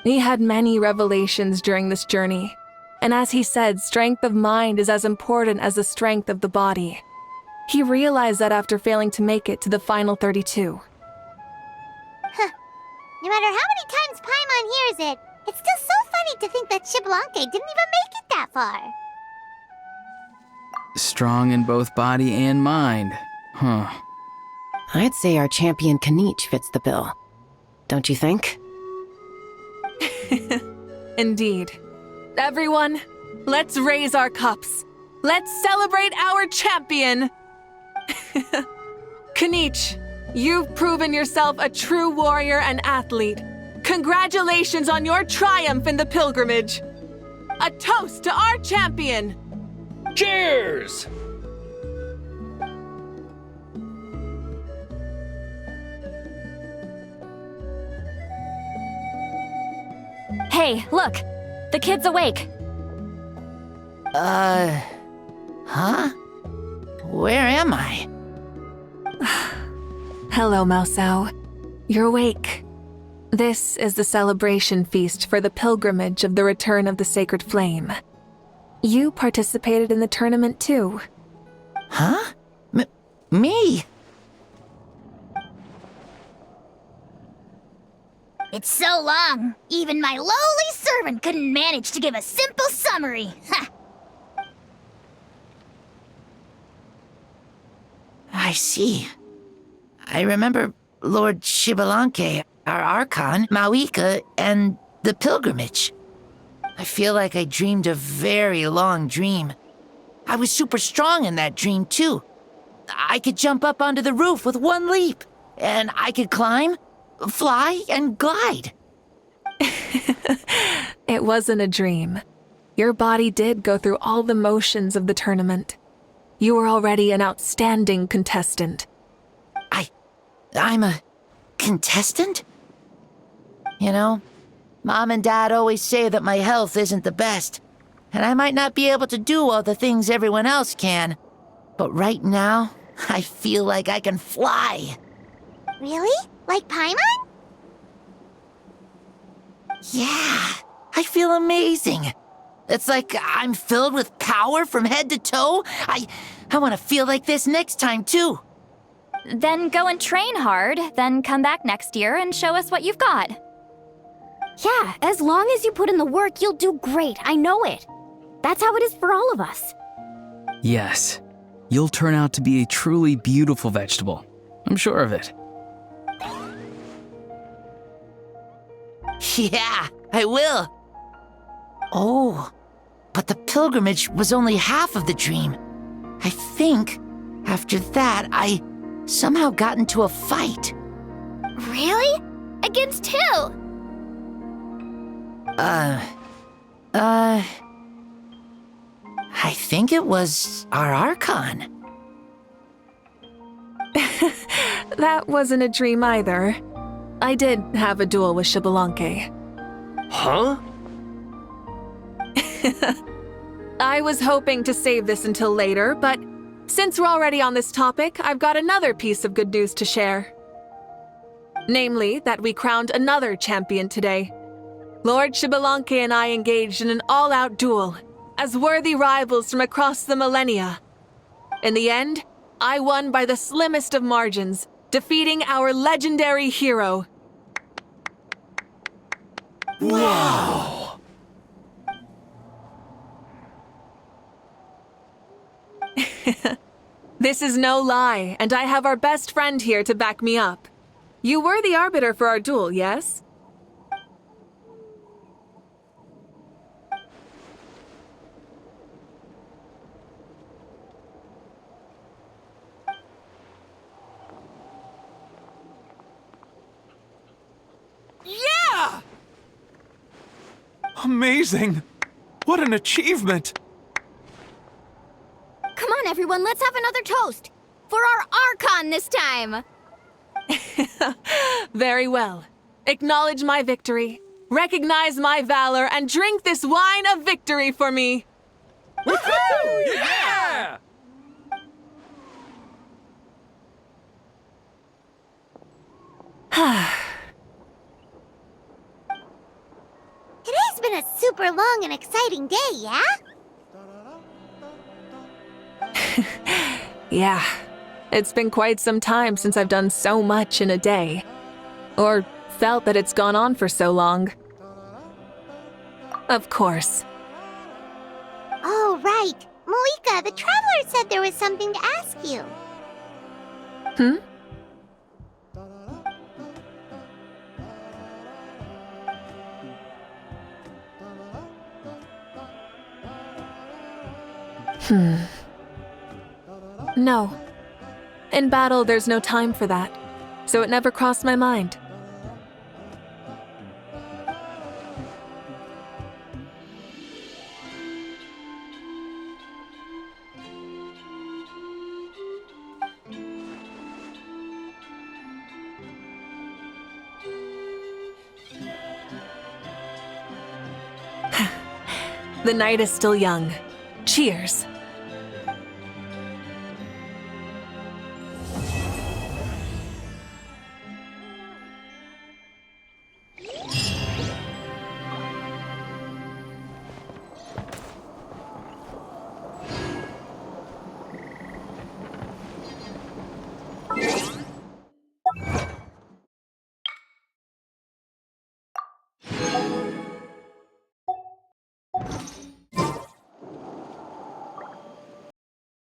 He had many revelations during this journey, and as he said, strength of mind is as important as the strength of the body. He realized that after failing to make it to the final 32. No matter how many times Paimon hears it, it's still so funny to think that Shibalanke didn't even make it that far. Strong in both body and mind. Huh. I'd say our champion Kanich fits the bill. don't you think? Indeed. Everyone, let's raise our cups. Let's celebrate our champion! Kanich, you've proven yourself a true warrior and athlete. Congratulations on your triumph in the pilgrimage. A toast to our champion! Cheers! Hey, look! The kid's awake. Huh? Where am I? Hello, Maosao. You're awake. This is the celebration feast for the pilgrimage of the return of the sacred flame. You participated in the tournament too. Huh? Me? It's so long, even my lowly servant couldn't manage to give a simple summary. Ha! I see. I remember Lord Shibalanke, our Archon, Mawika, and the pilgrimage. I feel like I dreamed a very long dream. I was super strong in that dream, too. I could jump up onto the roof with one leap, and I could climb, fly, and glide. It wasn't a dream. Your body did go through all the motions of the tournament. You were already an outstanding contestant. I'm a contestant? You know, Mom and Dad always say that my health isn't the best, and I might not be able to do all the things everyone else can. But right now, I feel like I can fly. Really? Like Paimon? Yeah, I feel amazing. It's like I'm filled with power from head to toe. I want to feel like this next time, too. Then go and train hard, then come back next year and show us what you've got. Yeah, as long as you put in the work, you'll do great. I know it. That's how it is for all of us. Yes, you'll turn out to be a truly beautiful vegetable. I'm sure of it. Yeah, I will. Oh, but the pilgrimage was only half of the dream. I think after that, I somehow got into a fight. Really? Against who? I think it was our Archon. That wasn't a dream either. I did have a duel with Shibalanke. Huh? I was hoping to save this until later, but since we're already on this topic, I've got another piece of good news to share. Namely, that we crowned another champion today. Lord Shibalanke and I engaged in an all-out duel, as worthy rivals from across the millennia. In the end, I won by the slimmest of margins, defeating our legendary hero. Wow! This is no lie, and I have our best friend here to back me up. You were the arbiter for our duel, yes? Yeah! Amazing! What an achievement! Come on, everyone, let's have another toast. For our Archon this time. Very well. Acknowledge my victory, recognize my valor, and drink this wine of victory for me. Woohoo! Yeah! Today's been a super long and exciting day, yeah? Yeah, it's been quite some time since I've done so much in a day. Or felt that it's gone on for so long. Of course. Oh, right. Moika, the Traveler said there was something to ask you. No. In battle, there's no time for that, so it never crossed my mind. The night is still young. Cheers.